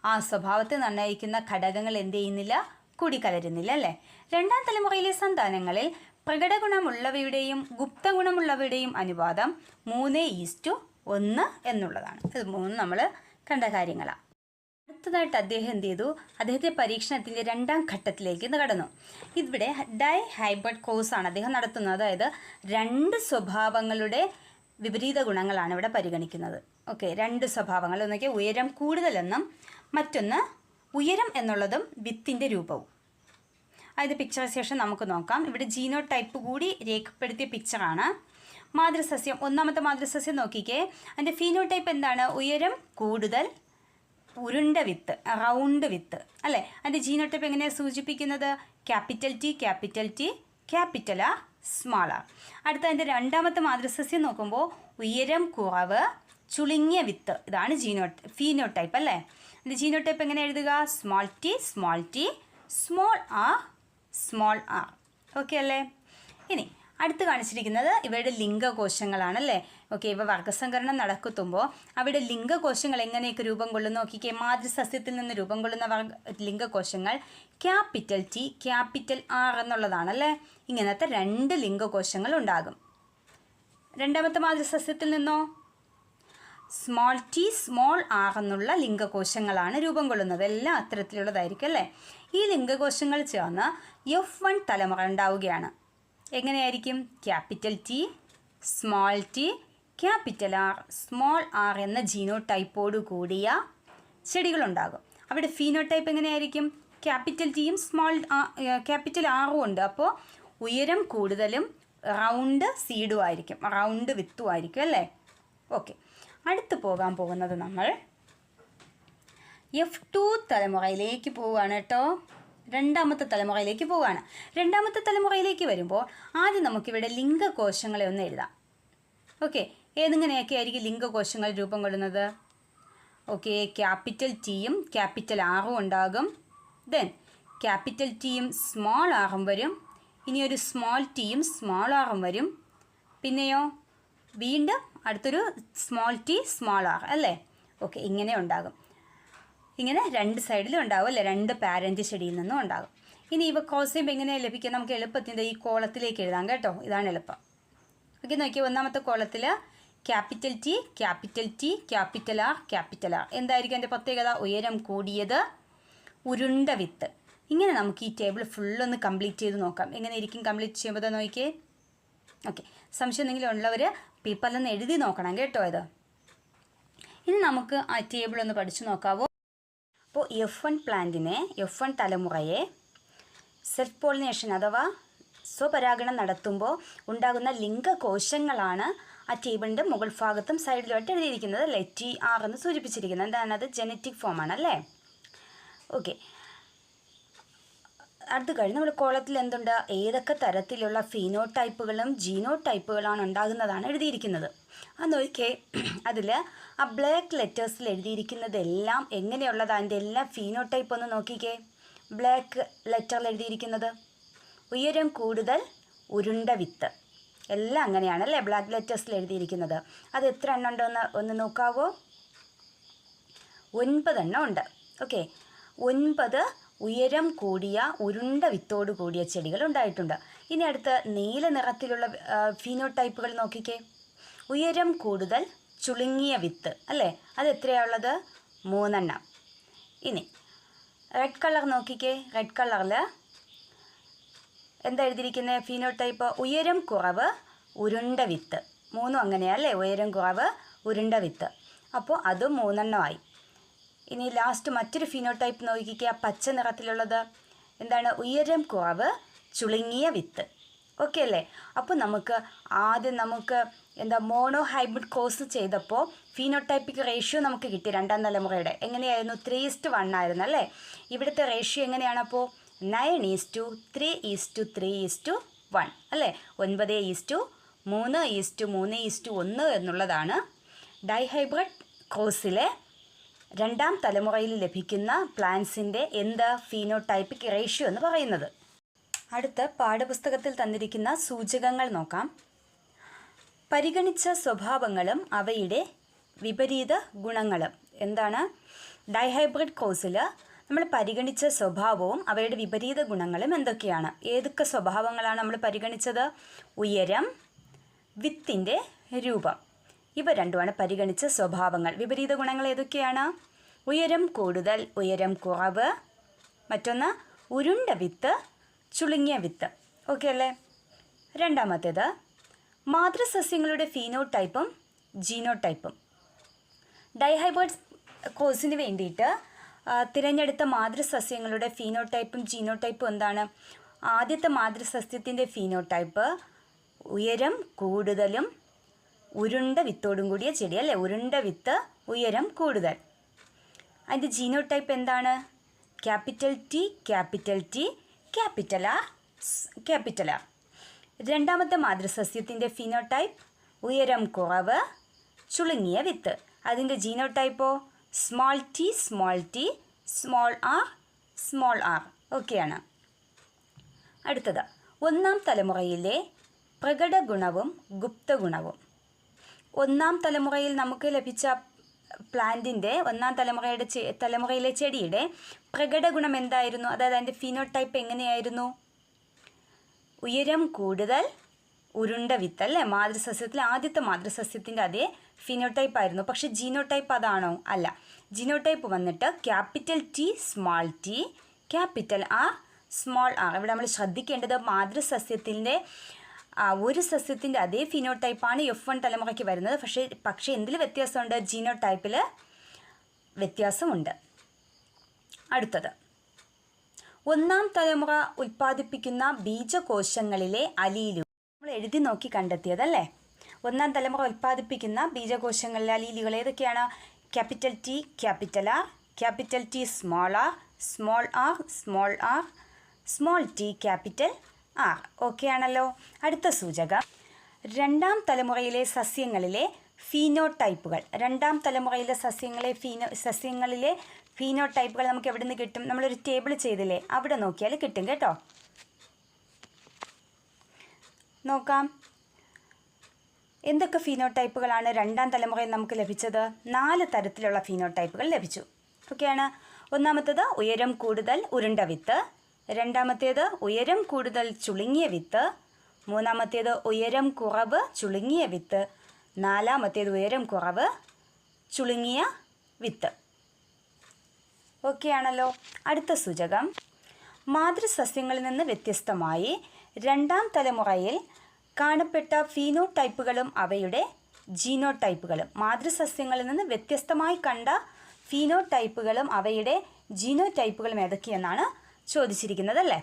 ആ സ്വഭാവത്തെ നിർണ്ണയിക്കുന്ന ഘടകങ്ങൾ എന്ത് ചെയ്യുന്നില്ല? കൂടിക്കലരുന്നില്ല അല്ലേ? രണ്ടാം തലമുറയിലെ സന്താനങ്ങളിൽ പ്രകടഗുണമുള്ളവയുടെയും ഗുപ്തഗുണമുള്ളവയുടെയും അനുപാതം 3:1 എന്നുള്ളതാണ്. ഇത് 3 നമ്മൾ കണ്ട കാര്യങ്ങളാണ്. അടുത്തതായിട്ട് അദ്ദേഹം എന്ത് ചെയ്തു? അദ്ദേഹത്തെ പരീക്ഷണത്തിൻ്റെ 2ാം ഘട്ടത്തിലേക്ക് കടന്നു. ഇവിടെ ഡൈ ഹൈബ്രിഡ് കോഴ്സാണ് അദ്ദേഹം നടത്തുന്നത്. അതായത് 2 സ്വഭാവങ്ങളുടെ വിപരീത ഗുണങ്ങളാണ് ഇവിടെ പരിഗണിക്കുന്നത്. ഓക്കെ, 2 സ്വഭാവങ്ങൾ. എന്നൊക്കെ ഉയരം കൂടുതലെന്നും മറ്റൊന്ന് ഉയരം എന്നുള്ളതും വിത്തിൻ്റെ രൂപവും. അതായത് പിക്ചറൈസേഷൻ നമുക്ക് നോക്കാം. ഇവിടെ ജീനോടൈപ്പ് കൂടി രേഖപ്പെടുത്തിയ പിക്ചറാണ്. മാതൃസസ്യം, ഒന്നാമത്തെ മാതൃസസ്യം നോക്കിക്കേ. അതിൻ്റെ ഫീനോടൈപ്പ് എന്താണ്? ഉയരം കൂടുതൽ, ഉരുണ്ട വിത്ത്, റൗണ്ട് വിത്ത് അല്ലേ? അതിൻ്റെ ജീനോടൈപ്പ് എങ്ങനെയാണ് സൂചിപ്പിക്കുന്നത്? Capital T, capital R, small R. അടുത്ത അതിൻ്റെ 2ാമത്തെ മാതൃസസ്യം നോക്കുമ്പോൾ ഉയരം കുറവ്, ചുളുങ്ങിയ വിത്ത്. ഇതാണ് ഫീനോടൈപ്പ് അല്ലേ? അതിൻ്റെ ജീനോടൈപ്പ് എങ്ങനെ എഴുതുക? Small T, small R. Okay അല്ലേ? ഇനി അടുത്ത് കാണിച്ചിരിക്കുന്നത് ഇവയുടെ ലിംഗകോശങ്ങളാണല്ലേ? ഓക്കെ, ഇവ വർഗസങ്കരണം നടക്കുമ്പോൾ അവിടെ ലിംഗകോശങ്ങൾ എങ്ങനെയൊക്കെ രൂപം കൊള്ളുന്നു നോക്കിക്കേ. മാതൃസസ്യത്തിൽ നിന്ന് രൂപം കൊള്ളുന്ന ലിംഗകോശങ്ങൾ ക്യാപിറ്റൽ ടി, ക്യാപിറ്റൽ ആർ എന്നുള്ളതാണല്ലേ? ഇങ്ങനത്തെ 2 ലിംഗകോശങ്ങൾ ഉണ്ടാകും. 2ാമത്തെ മാതൃസസ്യത്തിൽ നിന്നോ സ്മോൾ ടി, സ്മോൾ ആർ എന്നുള്ള ലിംഗകോശങ്ങളാണ് രൂപം കൊള്ളുന്നത്. എല്ലാം അത്തരത്തിലുള്ളതായിരിക്കും അല്ലേ? ഈ ലിംഗകോശങ്ങൾ ചേർന്ന് F1 തലമുറ ഉണ്ടാവുകയാണ്. എങ്ങനെയായിരിക്കും? Capital T, small T, capital R, small R എന്ന ജീനോടൈപ്പോട് കൂടിയ ചെടികളുണ്ടാകും. അവിടെ ഫീനോടൈപ്പ് എങ്ങനെയായിരിക്കും? ക്യാപിറ്റൽ ടിയും ക്യാപിറ്റൽ ആറും ഉണ്ട്. അപ്പോൾ ഉയരം കൂടുതലും റൗണ്ട് സീഡും ആയിരിക്കും, റൗണ്ട് വിത്തും ആയിരിക്കും അല്ലേ? ഓക്കെ, അടുത്ത് പോകാൻ പോകുന്നത് നമ്മൾ F2 തലമുറയിലേക്ക് പോവുകയാണ് കേട്ടോ. 2ാമത്തെ തലമുറയിലേക്ക് പോവുകയാണ്. 2ാമത്തെ തലമുറയിലേക്ക് വരുമ്പോൾ ആദ്യം നമുക്കിവിടെ ലിംഗകോശങ്ങളെ ഒന്ന് എഴുതാം. ഓക്കെ, ഏതെങ്ങനെയൊക്കെ ആയിരിക്കും ലിംഗകോശങ്ങൾ രൂപം കൊള്ളുന്നത്? ഓക്കെ, ക്യാപിറ്റൽ ടിയും ക്യാപിറ്റൽ ആറും ഉണ്ടാകും. ദെൻ ക്യാപിറ്റൽ ടിയും സ്മോൾ ആറും വരും. ഇനി ഒരു സ്മോൾ ടിയും സ്മോൾ ആറും വരും. പിന്നെയോ വീണ്ടും അടുത്തൊരു സ്മോൾ ടി, സ്മോൾ ആർ അല്ലേ? ഓക്കെ, ഇങ്ങനെ ഉണ്ടാകും. ഇങ്ങനെ 2 സൈഡിലും ഉണ്ടാകും അല്ലേ? 2 പാരൻറ്റ് ചെടിയിൽ നിന്നും ഉണ്ടാകും. ഇനി ഇവ ക്രോസ് എങ്ങനെയാണ് ലഭിക്കുക? നമുക്ക് എളുപ്പത്തിൻ്റെ ഈ കോളത്തിലേക്ക് എഴുതാം കേട്ടോ. ഇതാണ് എളുപ്പം. ഓക്കെ, നോക്കിയാൽ 1ാമത്തെ കോളത്തിൽ ക്യാപിറ്റൽ ടി, ക്യാപിറ്റൽ ആർ. എന്തായിരിക്കും എൻ്റെ പ്രത്യേകത? ഉയരം കൂടിയത്, ഉരുണ്ട വിത്ത്. ഇങ്ങനെ നമുക്ക് ഈ ടേബിൾ ഫുള്ളൊന്ന് കംപ്ലീറ്റ് ചെയ്ത് നോക്കാം. എങ്ങനെ ഇരിക്കും കംപ്ലീറ്റ് ചെയ്യുമ്പോൾ? നോക്കിയേ. ഓക്കെ, സംശയം എന്തെങ്കിലും ഉള്ളവർ പേപ്പറിലൊന്ന് എഴുതി നോക്കണം കേട്ടോ ഇത്. ഇനി നമുക്ക് ആ ടേബിൾ ഒന്ന് പഠിച്ചു നോക്കാവോ? അപ്പോൾ F1 പ്ലാന്റിനെ, F1 തലമുറയെ സെൽഫ് പോളിനേഷൻ അഥവാ സ്വപരാഗണം നടത്തുമ്പോൾ ഉണ്ടാകുന്ന ലിംഗകോശങ്ങളാണ് ആ ടേബിളിൻ്റെ മുകൾ ഭാഗത്തും സൈഡിലുമായിട്ട് എഴുതിയിരിക്കുന്നത് അല്ലേ. TR എന്ന് സൂചിപ്പിച്ചിരിക്കുന്നത് എന്താണ്? അത് ജനറ്റിക് ഫോമാണ് അല്ലേ. ഓക്കെ, അത് കഴിഞ്ഞ് നമ്മൾ കോളത്തിൽ എന്തുണ്ട്? ഏതൊക്കെ തരത്തിലുള്ള ഫീനോടൈപ്പുകളും ജീനോടൈപ്പുകളാണ് ഉണ്ടാകുന്നതാണ് എഴുതിയിരിക്കുന്നത്. അതൊക്കെ അതിൽ ആ ബ്ലാക്ക് ലെറ്റേഴ്സിൽ എഴുതിയിരിക്കുന്നതെല്ലാം എങ്ങനെയുള്ളതാണ്? അതിൻ്റെ എല്ലാം ഫീനോടൈപ്പ് ഒന്ന് നോക്കിക്കേ. ബ്ലാക്ക് ലെറ്ററിൽ എഴുതിയിരിക്കുന്നത് ഉയരം കൂടുതൽ, ഉരുണ്ട വിത്ത്, എല്ലാം അങ്ങനെയാണല്ലേ ബ്ലാക്ക് ലെറ്റേഴ്സിൽ എഴുതിയിരിക്കുന്നത്. അത് എത്ര എണ്ണം ഉണ്ടോയെന്ന് ഒന്ന് നോക്കാവോ? 9 എണ്ണം ഉണ്ട്. ഓക്കെ, 9 ഉയരം കൂടിയ ഉരുണ്ട വിത്തോട് കൂടിയ ചെടികൾ ഉണ്ടായിട്ടുണ്ട്. ഇനി അടുത്ത് നീല നിറത്തിലുള്ള ഫീനോടൈപ്പുകൾ നോക്കിക്കേ. ഉയരം കൂടുതൽ, ചുളുങ്ങിയ വിത്ത് അല്ലേ, അത് എത്രയാണുള്ളത്? 3 എണ്ണം. ഇനി റെഡ് കളർ നോക്കിക്കേ. റെഡ് കളറിൽ എന്താ എഴുതിയിരിക്കുന്നത്? ഫീനോടൈപ്പ് ഉയരം കുറവ്, ഉരുണ്ട വിത്ത്. 3 അങ്ങനെയല്ലേ, ഉയരം കുറവ്, ഉരുണ്ട വിത്ത്. അപ്പോൾ അത് 3 എണ്ണമായി. ഇനി ലാസ്റ്റ് മറ്റൊരു ഫീനോടൈപ്പ് നോക്കിക്കുക. പച്ച നിറത്തിലുള്ളത് എന്താണ്? ഉയരം കുറവ്, ചുളുങ്ങിയ വിത്ത്. ഓക്കെ അല്ലേ. അപ്പോൾ ആദ്യം നമുക്ക് മോണോ ഹൈബ്രിഡ് കോഴ്സ് ചെയ്തപ്പോൾ ഫീനോടൈപ്പിക് റേഷ്യോ നമുക്ക് കിട്ടി. 2ാം തലമുറയുടെ എങ്ങനെയായിരുന്നു? 3:1 ആയിരുന്നു അല്ലേ. ഇവിടുത്തെ റേഷ്യോ എങ്ങനെയാണ്? അപ്പോൾ 9:3:3:1 അല്ലേ. 9:3:3:1 എന്നുള്ളതാണ് ഡൈഹൈബ്രിഡ് കോഴ്സിലെ 2ാം തലമുറയിൽ ലഭിക്കുന്ന പ്ലാന്റ്സിൻ്റെ ഫീനോടൈപ്പിക് റേഷ്യോ എന്ന് പറയുന്നത്. അടുത്ത പാഠപുസ്തകത്തിൽ തന്നിരിക്കുന്ന സൂചകങ്ങൾ നോക്കാം. പരിഗണിച്ച സ്വഭാവങ്ങളും അവയുടെ വിപരീത ഗുണങ്ങളും. എന്താണ്? ഡൈഹൈബ്രിഡ് കോഴ്സിൽ നമ്മൾ പരിഗണിച്ച സ്വഭാവവും അവയുടെ വിപരീത ഗുണങ്ങളും എന്തൊക്കെയാണ്? ഏതൊക്കെ സ്വഭാവങ്ങളാണ് നമ്മൾ പരിഗണിച്ചത്? ഉയരം, വിത്തിൻ്റെ രൂപം, ഇവ രണ്ടുമാണ് പരിഗണിച്ച സ്വഭാവങ്ങൾ. വിപരീത ഗുണങ്ങൾ ഏതൊക്കെയാണ്? ഉയരം കൂടുതൽ, ഉയരം കുറവ്, മറ്റൊന്ന് ഉരുണ്ട വിത്ത്, ചുളുങ്ങിയ വിത്ത്. ഓക്കെ അല്ലേ. രണ്ടാമത്തേത് മാതൃസസ്യങ്ങളുടെ ഫീനോടൈപ്പും ജീനോടൈപ്പും. ഡൈഹൈബ്രിഡ് കോഴ്സിന് വേണ്ടിയിട്ട് തിരഞ്ഞെടുത്ത മാതൃസസ്യങ്ങളുടെ ഫീനോടൈപ്പും ജീനോടൈപ്പും എന്താണ്? ആദ്യത്തെ മാതൃസസ്യത്തിൻ്റെ ഫീനോടൈപ്പ് ഉയരം കൂടുതലും ഉരുണ്ട വിത്തോടും കൂടിയ ചെടി അല്ലേ. ഉരുണ്ട വിത്ത്, ഉയരം കൂടുതൽ. അതിൻ്റെ ജീനോടൈപ്പ് എന്താണ്? Capital T, capital T, capital R, capital R. രണ്ടാമത്തെ മാതൃസസ്യത്തിൻ്റെ ഫീനോടൈപ്പ് ഉയരം കുറവ്, ചുളുങ്ങിയ വിത്ത്. അതിൻ്റെ ജീനോടൈപ്പോ small t, small t, small r, small r. ഓക്കെയാണ്. അടുത്തത് 1ാം തലമുറയിലെ പ്രകടഗുണവും ഗുപ്തഗുണവും. 1ാം തലമുറയിൽ നമുക്ക് ലഭിച്ച പ്ലാന്റിൻ്റെ 1ാം തലമുറയിലെ ചെടിയുടെ പ്രകടഗുണം എന്തായിരുന്നു? അതായത് അതിൻ്റെ ഫീനോടൈപ്പ് എങ്ങനെയായിരുന്നു? ഉയരം കൂടുതൽ, ഉരുണ്ട വിത്ത് അല്ലേ. മാതൃസസ്യത്തിൽ ആദ്യത്തെ മാതൃസസ്യത്തിൻ്റെ അതേ ഫിനോടൈപ്പ് ആയിരുന്നു. പക്ഷേ ജീനോടൈപ്പ് അതാണോ? അല്ല. ജീനോടൈപ്പ് വന്നിട്ട് capital T, small t, capital R, small r. ഇവിടെ നമ്മൾ ശ്രദ്ധിക്കേണ്ടത് മാതൃസസ്യത്തിൻ്റെ ഒരു സസ്യത്തിൻ്റെ അതേ ഫിനോടൈപ്പാണ് F1 തലമുറയ്ക്ക് വരുന്നത്. പക്ഷേ എന്തിൽ വ്യത്യാസമുണ്ട്? ജീനോടൈപ്പിൽ വ്യത്യാസമുണ്ട്. അടുത്തത് 1ാം തലമുറ ഉൽപ്പാദിപ്പിക്കുന്ന ബീജകോശങ്ങളിലെ അലീലുകൾ. നമ്മൾ എഴുതി നോക്കി കണ്ടെത്തിയതല്ലേ. 1ാം തലമുറ ഉൽപ്പാദിപ്പിക്കുന്ന ബീജകോശങ്ങളിലെ അലീലുകൾ ഏതൊക്കെയാണ്? Capital T, capital R, capital T, small r, small r, small r, small t, capital R. Okay ആണല്ലോ. അടുത്ത സൂചകം 2ാം തലമുറയിലെ സസ്യങ്ങളിലെ ഫീനോടൈപ്പുകൾ. 2ാം തലമുറയിലെ സസ്യങ്ങളിലെ ഫീനോടൈപ്പുകൾ നമുക്ക് എവിടെ നിന്ന് കിട്ടും? നമ്മളൊരു ടേബിൾ ചെയ്തില്ലേ, അവിടെ നോക്കിയാൽ കിട്ടും കേട്ടോ. നോക്കാം എന്തൊക്കെ ഫീനോടൈപ്പുകളാണ് 2ാം തലമുറയിൽ നമുക്ക് ലഭിച്ചത്. 4 തരത്തിലുള്ള ഫീനോടൈപ്പുകൾ ലഭിച്ചു. ഓക്കെയാണ്. ഒന്നാമത്തേത് ഉയരം കൂടുതൽ, ഉരുണ്ട വിത്ത്. രണ്ടാമത്തേത് ഉയരം കൂടുതൽ, ചുളുങ്ങിയ വിത്ത്. മൂന്നാമത്തേത് ഉയരം കുറവ്, ചുളുങ്ങിയ വിത്ത്. നാലാമത്തേത് ഉയരം കുറവ്, ചുളുങ്ങിയ വിത്ത്. ഓക്കെ ആണല്ലോ. അടുത്ത സൂചകം മാതൃസസ്യങ്ങളിൽ നിന്ന് വ്യത്യസ്തമായി 2ാം തലമുറയിൽ കാണപ്പെട്ട ഫീനോടൈപ്പുകളും അവയുടെ ജീനോടൈപ്പുകളും. മാതൃസസ്യങ്ങളിൽ നിന്ന് വ്യത്യസ്തമായി കണ്ട ഫീനോടൈപ്പുകളും അവയുടെ ജീനോടൈപ്പുകളും ഏതൊക്കെയെന്നാണ് ചോദിച്ചിരിക്കുന്നത് അല്ലേ.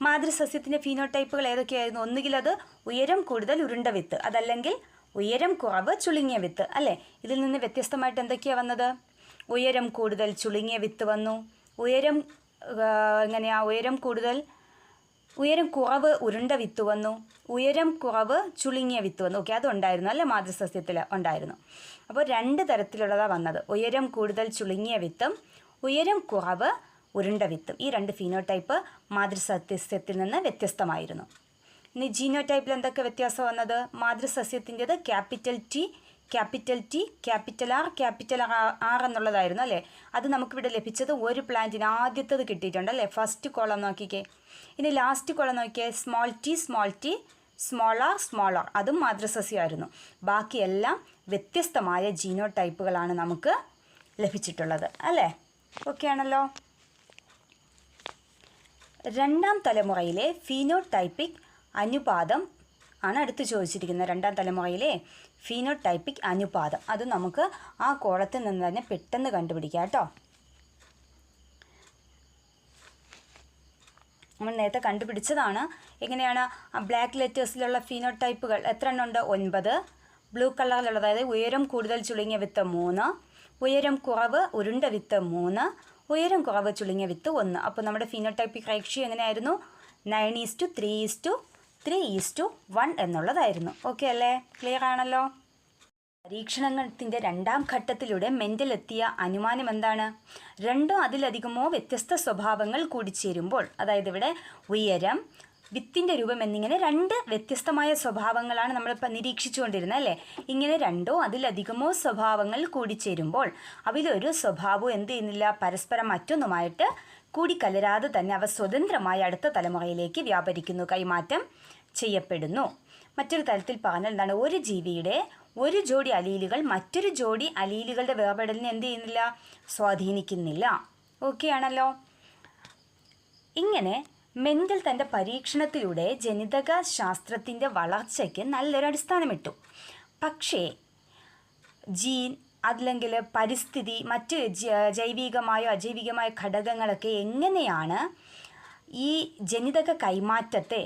മാതൃസസ്യത്തിൻ്റെ ഫീനോടൈപ്പുകൾ ഏതൊക്കെയായിരുന്നു? ഒന്നുകിൽ അത് ഉയരം കൂടുതൽ ഉരുണ്ട വിത്ത്, അതല്ലെങ്കിൽ ഉയരം കുറവ് ചുളുങ്ങിയ വിത്ത് അല്ലേ. ഇതിൽ നിന്ന് വ്യത്യസ്തമായിട്ട് എന്തൊക്കെയാണ് വന്നത്? ഉയരം കൂടുതൽ ചുളുങ്ങിയ വിത്ത് വന്നു, ഉയരം കുറവ് ഉരുണ്ട വിത്ത് വന്നു, ഉയരം കുറവ് ചുളുങ്ങിയ വിത്ത് വന്നു. ഓക്കെ, അതുണ്ടായിരുന്നു അല്ലേ, മാതൃസസ്യത്തിൽ ഉണ്ടായിരുന്നു. അപ്പോൾ 2 തരത്തിലുള്ളതാണ് വന്നത്, ഉയരം കൂടുതൽ ചുളുങ്ങിയ വിത്തും ഉയരം കുറവ് ഉരുണ്ട വിത്തും. ഈ 2 ഫീനോടൈപ്പ് മാതൃസസ്യത്തിൽ നിന്ന് വ്യത്യസ്തമായിരുന്നു. ഇനി ജീനോടൈപ്പിൽ എന്തൊക്കെ വ്യത്യാസം വന്നത്? മാതൃസസ്യത്തിൻ്റെത് ക്യാപിറ്റൽ ടി, ക്യാപിറ്റൽ ആർ എന്നുള്ളതായിരുന്നു അല്ലേ. അത് നമുക്കിവിടെ ലഭിച്ചത് ഒരു പ്ലാന്റിന് ആദ്യത്തത് കിട്ടിയിട്ടുണ്ട് അല്ലേ, ഫസ്റ്റ് കോളം നോക്കിക്കേ. ഇനി ലാസ്റ്റ് കോളം നോക്കിയേ, സ്മോൾ ടി, സ്മോൾ ആർ, അതും മാതൃസസ്യമായിരുന്നു. ബാക്കിയെല്ലാം വ്യത്യസ്തമായ ജീനോടൈപ്പുകളാണ് നമുക്ക് ലഭിച്ചിട്ടുള്ളത് അല്ലേ. ഓക്കെ ആണല്ലോ. 2ാം തലമുറയിലെ ഫീനോടൈപ്പിക് അനുപാതം ആണ് അടുത്ത് ചോദിച്ചിരിക്കുന്നത്. 2ാം തലമുറയിലെ ഫീനോടൈപ്പിക് അനുപാതം, അത് നമുക്ക് ആ കോളത്തിൽ നിന്ന് തന്നെ പെട്ടെന്ന് കണ്ടുപിടിക്കാം കേട്ടോ. നമ്മൾ നേരത്തെ കണ്ടുപിടിച്ചതാണ്. എങ്ങനെയാണ്? ബ്ലാക്ക് ലെറ്റേഴ്സിലുള്ള ഫീനോടൈപ്പുകൾ എത്ര എണ്ണം ഉണ്ട്? 9. ബ്ലൂ കളറിലുള്ളത്, അതായത് ഉയരം കൂടുതൽ ചുളുങ്ങിയ വിത്ത് 3, ഉയരം കുറവ് ഉരുണ്ട വിത്ത് 3, ഉയരം കുറവ് ചുളുങ്ങിയ വിത്ത് 1. അപ്പോൾ നമ്മുടെ ഫീനോടൈപ്പിക് റേഷ്യോ എങ്ങനെയായിരുന്നു? 9:3:3:1 എന്നുള്ളതായിരുന്നു. ഓക്കെ അല്ലേ, ക്ലിയർ ആണല്ലോ. പരീക്ഷണത്തിൻ്റെ 2ാം ഘട്ടത്തിലൂടെ മെൻഡൽ എത്തിയ അനുമാനം എന്താണ്? 2ഓ അതിലധികമോ വ്യത്യസ്ത സ്വഭാവങ്ങൾ കൂടിച്ചേരുമ്പോൾ, അതായത് ഇവിടെ ഉയരം, വിത്തിൻ്റെ രൂപം എന്നിങ്ങനെ 2 വ്യത്യസ്തമായ സ്വഭാവങ്ങളാണ് നമ്മളിപ്പോൾ നിരീക്ഷിച്ചുകൊണ്ടിരുന്നത് അല്ലേ. ഇങ്ങനെ 2ഓ അതിലധികമോ സ്വഭാവങ്ങൾ കൂടിച്ചേരുമ്പോൾ അവയിലൊരു സ്വഭാവവും എന്ത് ചെയ്യുന്നില്ല, പരസ്പരം മറ്റൊന്നുമായിട്ട് കൂടിക്കലരാതെ തന്നെ അവ സ്വതന്ത്രമായി അടുത്ത തലമുറയിലേക്ക് വ്യാപരിക്കുന്നു, കൈമാറ്റം ചെയ്യപ്പെടുന്നു. മറ്റൊരു തരത്തിൽ പറഞ്ഞാൽ എന്താണ്? ഒരു ജീവിയുടെ ഒരു ജോഡി അലീലുകൾ മറ്റൊരു ജോഡി അലീലുകളുടെ വേർപെടലിനെ എന്ത് ചെയ്യുന്നില്ല, സ്വാധീനിക്കുന്നില്ല. ഓക്കെ ആണല്ലോ. ഇങ്ങനെ മെൻഡൽ തൻ്റെ പരീക്ഷണത്തിലൂടെ ജനിതക ശാസ്ത്രത്തിൻ്റെ വളർച്ചയ്ക്ക് നല്ലൊരു അടിസ്ഥാനമിട്ടു. പക്ഷേ ജീൻ, അല്ലെങ്കിൽ പരിസ്ഥിതി, മറ്റ് ജൈവികമായോ അജൈവികമായ ഘടകങ്ങളൊക്കെ എങ്ങനെയാണ് ഈ ജനിതക കൈമാറ്റത്തെ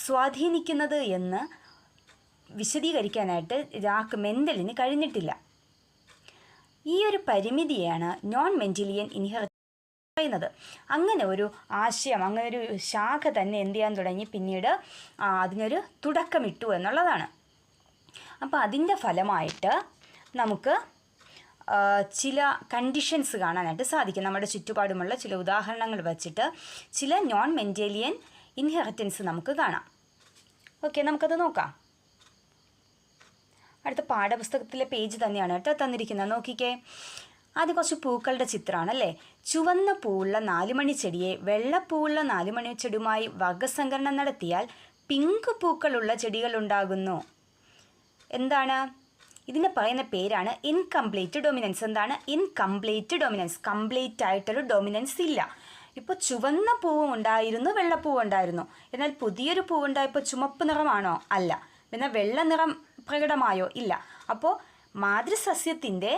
സ്വാധീനിക്കുന്നത് എന്ന് വിശദീകരിക്കാനായിട്ട് മെൻഡലിന് കഴിഞ്ഞിട്ടില്ല. ഈ ഒരു പരിമിതിയാണ് നോൺ മെൻഡലിയൻ ഇൻഹെറിറ്റൻസ് പറയുന്നത്. അങ്ങനെ ഒരു ആശയം, അങ്ങനെ ഒരു ശാഖ തന്നെ എന്ത് ചെയ്യാൻ തുടങ്ങി, പിന്നീട് അതിനൊരു തുടക്കമിട്ടു എന്നുള്ളതാണ്. അപ്പോൾ അതിൻ്റെ ഫലമായിട്ട് നമുക്ക് ചില കണ്ടീഷൻസ് കാണാനായിട്ട് സാധിക്കും. നമ്മുടെ ചുറ്റുപാടുമുള്ള ചില ഉദാഹരണങ്ങൾ വച്ചിട്ട് ചില നോൺ മെൻഡലിയൻ ഇൻഹെറിറ്റൻസ് നമുക്ക് കാണാം. ഓക്കെ, നമുക്കത് നോക്കാം. അടുത്ത പാഠപുസ്തകത്തിലെ പേജ് തന്നെയാണ് കേട്ടോ തന്നിരിക്കുന്നത്. നോക്കിക്കേ, ആദ്യം കുറച്ച് പൂക്കളുടെ ചിത്രമാണ് അല്ലേ. ചുവന്ന പൂവുള്ള 4 മണി ചെടിയെ വെള്ളപ്പൂവുള്ള 4 മണി ചെടിയുമായി വർഗ്ഗസങ്കരണം നടത്തിയാൽ പിങ്ക് പൂക്കളുള്ള ചെടികൾ ഉണ്ടാകുന്നു. എന്താണ് ഇതിനെ പറയുന്ന പേരാണ് ഇൻകംപ്ലീറ്റ് ഡൊമിനൻസ്. എന്താണ് ഇൻകംപ്ലീറ്റ് ഡൊമിനൻസ്? കംപ്ലീറ്റ് ആയിട്ടൊരു ഡൊമിനൻസ് ഇല്ല. ഇപ്പോൾ ചുവന്ന പൂവും ഉണ്ടായിരുന്നു, വെള്ളപ്പൂവും ഉണ്ടായിരുന്നു. എന്നാൽ പുതിയൊരു പൂവുണ്ടായപ്പോൾ ചുമപ്പ് നിറമാണോ? അല്ല. പിന്നെ വെള്ള നിറം പ്രകടമായോ? ഇല്ല. അപ്പോൾ മാതൃസസ്യത്തിൻ്റെ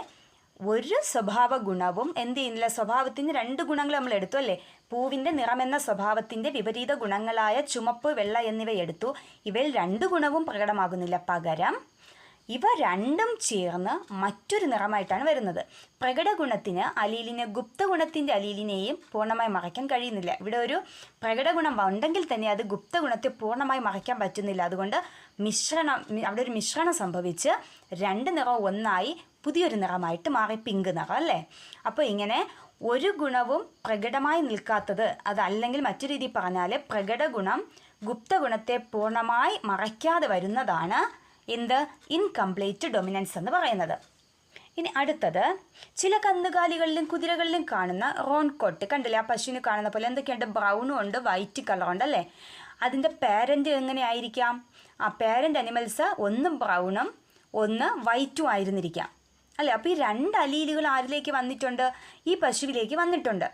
ഒരു സ്വഭാവ ഗുണവും എന്ത് ചെയ്യുന്നില്ല, സ്വഭാവത്തിന് 2 ഗുണങ്ങൾ നമ്മൾ എടുത്തു അല്ലേ. പൂവിൻ്റെ നിറമെന്ന സ്വഭാവത്തിൻ്റെ വിപരീത ഗുണങ്ങളായ ചുമപ്പ്, വെള്ള എന്നിവ എടുത്തു. ഇവയിൽ 2 ഗുണവും പ്രകടമാകുന്നില്ല. പകരം ഇവ രണ്ടും ചേർന്ന് മറ്റൊരു നിറമായിട്ടാണ് വരുന്നത്. പ്രകടഗുണത്തിന് അലീലിനെ ഗുപ്തഗുണത്തിൻ്റെ അലീലിനെയും പൂർണ്ണമായി മറയ്ക്കാൻ കഴിയുന്നില്ല. ഇവിടെ ഒരു പ്രകടഗുണം ഉണ്ടെങ്കിൽ തന്നെ അത് ഗുപ്തഗുണത്തെ പൂർണ്ണമായി മറയ്ക്കാൻ പറ്റുന്നില്ല. അതുകൊണ്ട് അവിടെ ഒരു മിശ്രണം സംഭവിച്ച് 2 നിറവും ഒന്നായി പുതിയൊരു നിറമായിട്ട് മാറി, പിങ്ക് നിറം അല്ലേ. അപ്പോൾ ഇങ്ങനെ ഒരു ഗുണവും പ്രകടമായി നിൽക്കാത്തത്, അതല്ലെങ്കിൽ മറ്റു രീതിയിൽ പറഞ്ഞാൽ പ്രകടഗുണം ഗുപ്തഗുണത്തെ പൂർണ്ണമായി മറയ്ക്കാതെ വരുന്നതാണ് എന്ത്, ഇൻകംപ്ലീറ്റ് ഡൊമിനൻസ് എന്ന് പറയുന്നത്. ഇനി അടുത്തത്, ചില കന്നുകാലികളിലും കുതിരകളിലും കാണുന്ന റോൺ കോട്ട് കണ്ടില്ലേ, ആ പശുവിന് കാണുന്ന പോലെ എന്തൊക്കെയുണ്ട്, ബ്രൗണും ഉണ്ട്, വൈറ്റ് കളറുണ്ട് അല്ലേ. അതിൻ്റെ പേരൻ്റ് എങ്ങനെ ആയിരിക്കാം? ആ പേരൻ്റ് അനിമൽസ് ഒന്ന് ബ്രൗണും ഒന്ന് വൈറ്റും ആയിരുന്നിരിക്കാം അല്ലേ. അപ്പോൾ ഈ 2 അലീലുകൾ ആരിലേക്ക് വന്നിട്ടുണ്ട്? ഈ പശുവിലേക്ക് വന്നിട്ടുണ്ട്.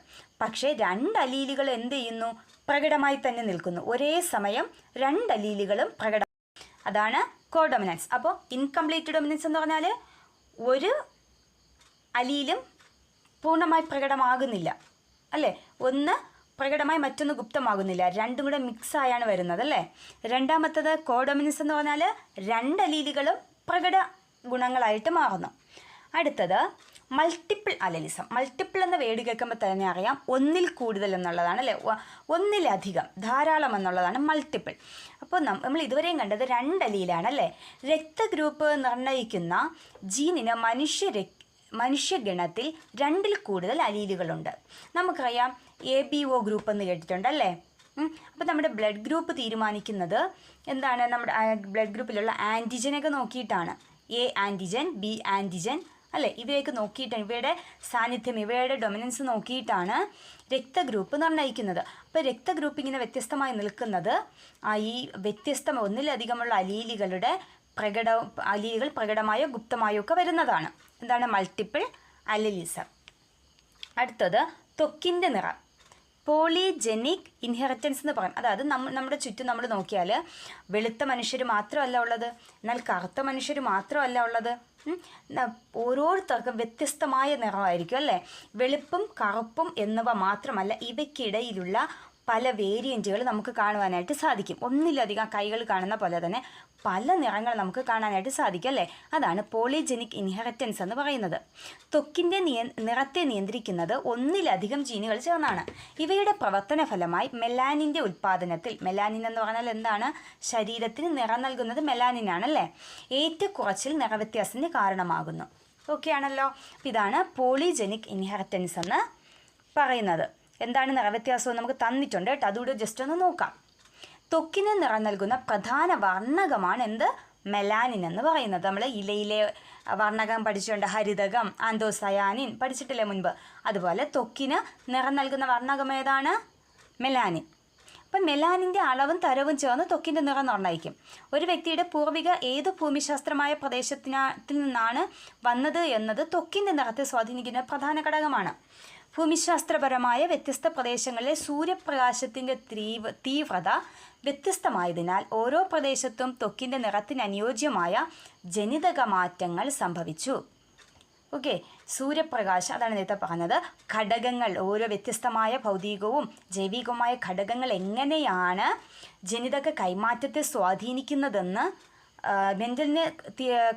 പക്ഷേ 2 അലീലുകൾ എന്ത് ചെയ്യുന്നു? പ്രകടമായി തന്നെ നിൽക്കുന്നു. ഒരേ സമയം 2 അലീലുകളും പ്രകട, അതാണ് കോഡൊമിനൻസ്. അപ്പോൾ ഇൻകംപ്ലീറ്റ് ഡൊമിനൻസ് എന്ന് പറഞ്ഞാൽ ഒരു അലീലും പൂർണ്ണമായി പ്രകടമാകുന്നില്ല അല്ലേ. ഒന്ന് പ്രകടമായി മറ്റൊന്ന് ഗുപ്തമാകുന്നില്ല, രണ്ടും കൂടെ മിക്സായാണ് വരുന്നത് അല്ലേ. രണ്ടാമത്തത് കോഡോമിനൻസ് എന്ന് പറഞ്ഞാൽ 2 അലീലുകളും പ്രകട ഗുണങ്ങളായിട്ട് മാറുന്നു. അടുത്തത് മൾട്ടിപ്പിൾ അലലിസം. മൾട്ടിപ്പിൾ എന്ന വേർഡ് കേൾക്കുമ്പോൾ തന്നെ അറിയാം ഒന്നിൽ കൂടുതൽ എന്നുള്ളതാണ് അല്ലേ, ഒന്നിലധികം, ധാരാളം എന്നുള്ളതാണ് മൾട്ടിപ്പിൾ. അപ്പോൾ നമ്മൾ ഇതുവരെയും കണ്ടത് 2 അലീലാണ് അല്ലേ. രക്തഗ്രൂപ്പ് നിർണ്ണയിക്കുന്ന ജീനിന് മനുഷ്യഗണത്തിൽ 2ൽ കൂടുതൽ അലീലുകളുണ്ട്. നമുക്കറിയാം ABO ഗ്രൂപ്പ് എന്ന് കേട്ടിട്ടുണ്ടല്ലേ. അപ്പോൾ നമ്മുടെ ബ്ലഡ് ഗ്രൂപ്പ് തീരുമാനിക്കുന്നത് എന്താണ്, നമ്മുടെ ബ്ലഡ് ഗ്രൂപ്പിലുള്ള ആൻറ്റിജനൊക്കെ നോക്കിയിട്ടാണ്. A ആൻറ്റിജൻ, B ആൻറ്റിജൻ അല്ലേ, ഇവയൊക്കെ നോക്കിയിട്ടാണ്, ഇവയുടെ സാന്നിധ്യം, ഇവയുടെ ഡൊമിനൻസ് നോക്കിയിട്ടാണ് രക്തഗ്രൂപ്പ് നിർണ്ണയിക്കുന്നത്. അപ്പോൾ രക്തഗ്രൂപ്പ് ഇങ്ങനെ വ്യത്യസ്തമായി നിൽക്കുന്നത് ഈ ഒന്നിലധികമുള്ള അലീലുകൾ പ്രകടമായോ ഗുപ്തമായോ ഒക്കെ വരുന്നതാണ്. എന്താണ് മൾട്ടിപ്പിൾ അലലിസം. അടുത്തത് ത്വക്കിൻ്റെ നിറം. പോളിജെനിക് ഇൻഹെറിറ്റൻസ് എന്ന് പറയും. അതായത് നമ്മുടെ ചുറ്റും നമ്മൾ നോക്കിയാൽ വെളുത്ത മനുഷ്യർ മാത്രമല്ല ഉള്ളത്, എന്നാൽ കറുത്ത മനുഷ്യർ മാത്രമല്ല ഉള്ളത്. ഓരോരുത്തർക്കും വ്യത്യസ്തമായ നിറമായിരിക്കും അല്ലേ. വെളുപ്പും കറുപ്പും എന്നിവ മാത്രമല്ല, ഇവയ്ക്കിടയിലുള്ള പല വേരിയൻറ്റുകൾ നമുക്ക് കാണുവാനായിട്ട് സാധിക്കും. ഒന്നിലധികം കൈകൾ കാണുന്ന പോലെ തന്നെ പല നിറങ്ങൾ നമുക്ക് കാണാനായിട്ട് സാധിക്കും അല്ലേ. അതാണ് പോളിജെനിക് ഇൻഹെറിറ്റൻസ് എന്ന് പറയുന്നത്. ത്വക്കിൻ്റെ നിറത്തെ നിയന്ത്രിക്കുന്നത് ഒന്നിലധികം ജീനുകൾ ചേർന്നാണ്. ഇവയുടെ പ്രവർത്തന ഫലമായി മെലാനിൻ്റെ ഉൽപ്പാദനത്തിൽ, മെലാനിൻ എന്ന് പറഞ്ഞാൽ എന്താണ്, ശരീരത്തിന് നിറം നൽകുന്നത് മെലാനിനാണല്ലേ, ഏറ്റക്കുറച്ചിൽ നിറവ്യത്യാസത്തിന് കാരണമാകുന്നു. ഓക്കെ ആണല്ലോ. ഇതാണ് പോളിജെനിക് ഇൻഹെറിറ്റൻസ് എന്ന് പറയുന്നത്. എന്താണ് നിറവ്യത്യാസം നമുക്ക് തന്നിട്ടുണ്ട് കേട്ടോ, അതുകൂടെ ജസ്റ്റ് ഒന്ന് നോക്കാം. ത്വക്കിന് നിറം നൽകുന്ന പ്രധാന വർണ്ണകമാണ് മെലാനിൻ എന്ന് പറയുന്നത്. നമ്മൾ ഇലയിലെ വർണ്ണകം പഠിച്ചിട്ടുണ്ട്, ഹരിതകം, ആന്തോസയാനിൻ പഠിച്ചിട്ടില്ലേ മുൻപ്. അതുപോലെ ത്വക്കിന് നിറം നൽകുന്ന വർണ്ണകം ഏതാണ്, മെലാനിൻ. അപ്പം മെലാനിൻ്റെ അളവും തരവും ചേർന്ന് ത്വക്കിൻ്റെ നിറം നിർണ്ണയിക്കും. ഒരു വ്യക്തിയുടെ പൂർവിക ഏത് ഭൂമിശാസ്ത്രമായ പ്രദേശത്തിൽ നിന്നാണ് വന്നത് എന്നത് ത്വക്കിൻ്റെ നിറത്തെ സ്വാധീനിക്കുന്ന പ്രധാന ഘടകമാണ്. ഭൂമിശാസ്ത്രപരമായ വ്യത്യസ്ത പ്രദേശങ്ങളിലെ സൂര്യപ്രകാശത്തിൻ്റെ തീവ്രത വ്യത്യസ്തമായതിനാൽ ഓരോ പ്രദേശത്തും ത്വക്കിൻ്റെ നിറത്തിന് അനുയോജ്യമായ ജനിതക മാറ്റങ്ങൾ സംഭവിച്ചു. ഓക്കെ, സൂര്യപ്രകാശം, അതാണ് നേരത്തെ പറഞ്ഞത്. ഘടകങ്ങൾ, ഓരോ വ്യത്യസ്തമായ ഭൗതികവും ജൈവികവുമായ ഘടകങ്ങൾ എങ്ങനെയാണ് ജനിതക കൈമാറ്റത്തെ സ്വാധീനിക്കുന്നതെന്ന് മെൻഡലിന്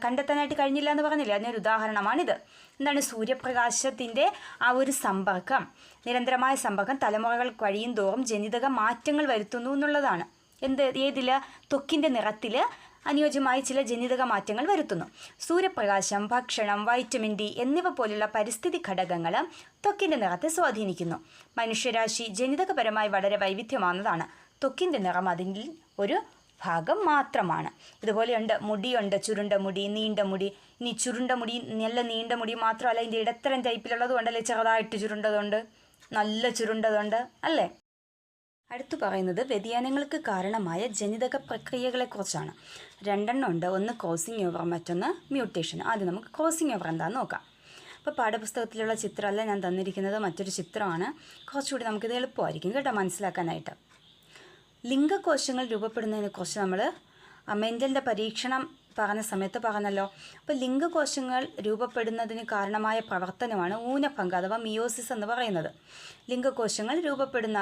കണ്ടെത്താനായിട്ട് കഴിഞ്ഞില്ല എന്ന് പറഞ്ഞില്ലേ, അതിനൊരു ഉദാഹരണമാണിത്. എന്താണ്, സൂര്യപ്രകാശത്തിൻ്റെ ആ ഒരു സമ്പർക്കം, നിരന്തരമായ സമ്പർക്കം തലമുറകൾ കഴിയും തോറും ജനിതക മാറ്റങ്ങൾ വരുത്തുന്നു എന്നുള്ളതാണ്. ഏതിൽ, ത്വക്കിൻ്റെ നിറത്തിൽ അനുയോജ്യമായ ചില ജനിതക മാറ്റങ്ങൾ വരുത്തുന്നു. സൂര്യപ്രകാശം, ഭക്ഷണം, വൈറ്റമിൻ ഡി എന്നിവ പോലുള്ള പരിസ്ഥിതി ഘടകങ്ങൾ ത്വക്കിൻ്റെ നിറത്തെ സ്വാധീനിക്കുന്നു. മനുഷ്യരാശി ജനിതകപരമായി വളരെ വൈവിധ്യമാർന്നതാണ്. ത്വക്കിൻ്റെ നിറം അതിൽ ഒരു ഭാഗം മാത്രമാണ്. ഇതുപോലെയുണ്ട്, മുടിയുണ്ട്, ചുരുണ്ട മുടി, നീണ്ട മുടി. ഇനി ചുരുണ്ട മുടി, നല്ല നീണ്ട മുടി മാത്രമല്ല, ഇതിൻ്റെ ഇടത്തരം ടൈപ്പിലുള്ളതും ഉണ്ടല്ലേ, ചെറുതായിട്ട് ചുരുണ്ടതുണ്ട്, നല്ല ചുരുണ്ടതുണ്ട് അല്ലേ. അടുത്തു പറയുന്നത് വ്യതിയാനങ്ങൾക്ക് കാരണമായ ജനിതക പ്രക്രിയകളെക്കുറിച്ചാണ്. 2 ഉണ്ട്. ഒന്ന് ക്രോസിംഗ് ഓവർ, മറ്റൊന്ന് മ്യൂട്ടേഷൻ. ആദ്യം നമുക്ക് ക്രോസിംഗ് ഓവർ എന്താണെന്ന് നോക്കാം. അപ്പോൾ പാഠപുസ്തകത്തിലുള്ള ചിത്രമല്ല ഞാൻ തന്നിരിക്കുന്നത്, മറ്റൊരു ചിത്രമാണ്. കുറച്ചുകൂടി നമുക്കിത് എളുപ്പമായിരിക്കും കേട്ടോ മനസ്സിലാക്കാനായിട്ട്. ലിംഗകോശങ്ങൾ രൂപപ്പെടുന്നതിനെക്കുറിച്ച് നമ്മൾ മെൻഡലിൻ്റെ പരീക്ഷണം പറഞ്ഞ സമയത്ത് പറഞ്ഞല്ലോ. അപ്പോൾ ലിംഗകോശങ്ങൾ രൂപപ്പെടുന്നതിന് കാരണമായ പ്രവർത്തനമാണ് ഊനഭംഗം അഥവാ മിയോസിസ് എന്ന് പറയുന്നത്. ലിംഗകോശങ്ങൾ രൂപപ്പെടുന്ന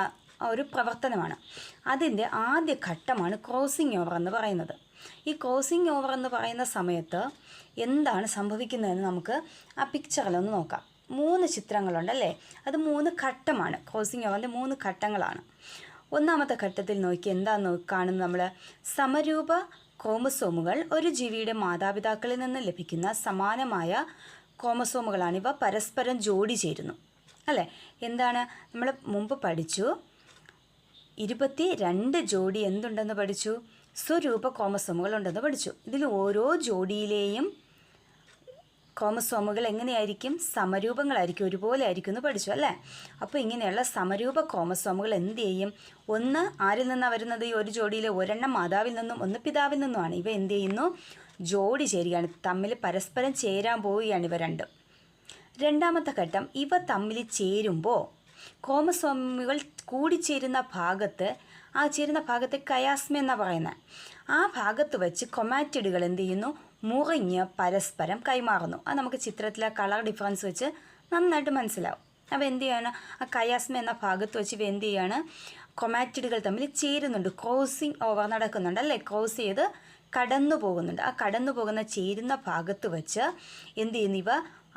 ഒരു പ്രവർത്തനമാണ്. അതിൻ്റെ ആദ്യ ഘട്ടമാണ് ക്രോസിംഗ് ഓവർ എന്ന് പറയുന്നത്. ഈ ക്രോസിംഗ് ഓവർ എന്ന് പറയുന്ന സമയത്ത് എന്താണ് സംഭവിക്കുന്നതെന്ന് നമുക്ക് ആ പിക്ചറിലൊന്ന് നോക്കാം. 3 ചിത്രങ്ങളുണ്ടല്ലേ, അത് 3 ഘട്ടമാണ്. ക്രോസിംഗ് ഓവറിൻ്റെ 3 ഘട്ടങ്ങളാണ്. ഒന്നാമത്തെ ഘട്ടത്തിൽ നോക്കി എന്താണെന്ന് കാണുന്നത് നമ്മൾ, സമരൂപ ക്രോമസോമുകൾ ഒരു ജീവിയുടെ മാതാപിതാക്കളിൽ നിന്ന് ലഭിക്കുന്ന സമാനമായ ക്രോമസോമുകളാണിവ പരസ്പരം ജോഡി ചേരുന്നു അല്ലേ. എന്താണ് നമ്മൾ മുമ്പ് പഠിച്ചു, 22 ജോഡി എന്തുണ്ടെന്ന് പഠിച്ചു, സ്വരൂപ ക്രോമസോമുകൾ ഉണ്ടെന്ന് പഠിച്ചു. ഇതിൽ ഓരോ ജോഡിയിലെയും ക്രോമസോമുകൾ എങ്ങനെയായിരിക്കും, സമരൂപങ്ങളായിരിക്കും, ഒരുപോലെ ആയിരിക്കും എന്ന് പഠിച്ചു അല്ലേ. അപ്പോൾ ഇങ്ങനെയുള്ള സമരൂപ ക്രോമസോമുകൾ എന്ത് ചെയ്യും, ഒന്ന് ആരിൽ നിന്നാണ് വരുന്നത്, ഈ ഒരു ജോഡിയിലെ ഒരെണ്ണം മാതാവിൽ നിന്നും ഒന്ന് പിതാവിൽ നിന്നുമാണ്. ഇവ എന്ത് ചെയ്യുന്നു, ജോഡി ചേരുകയാണ്, തമ്മിൽ പരസ്പരം ചേരാൻ പോവുകയാണ് ഇവ രണ്ടും. രണ്ടാമത്തെ ഘട്ടം, ഇവ തമ്മിൽ ചേരുമ്പോൾ ക്രോമസോമുകൾ കൂടിച്ചേരുന്ന ഭാഗത്ത്, ആ ചേരുന്ന ഭാഗത്തെ കയാസ്മ എന്നാണ് പറയുന്നത്. ആ ഭാഗത്ത് വെച്ച് ക്രൊമാറ്റിഡുകൾ എന്ത് ചെയ്യുന്നു, മുറിഞ്ഞ് പരസ്പരം കൈമാറുന്നു. അത് നമുക്ക് ചിത്രത്തിലെ കളർ ഡിഫറൻസ് വെച്ച് നന്നായിട്ട് മനസ്സിലാവും. അപ്പോൾ എന്ത് ചെയ്യാണ്, ആ കയാസ്മ എന്ന ഭാഗത്ത് വെച്ച് ഇവ എന്ത് ചെയ്യാണ്, ക്രൊമാറ്റിഡുകൾ തമ്മിൽ ചേരുന്നുണ്ട്, ക്രോസിങ് ഓവർ നടക്കുന്നുണ്ട് അല്ലേ, ക്രോസ് ചെയ്ത് കടന്നു പോകുന്നുണ്ട്. ആ കടന്നു പോകുന്ന ചേരുന്ന ഭാഗത്ത് വെച്ച് എന്ത് ചെയ്യുന്നു, ഇവ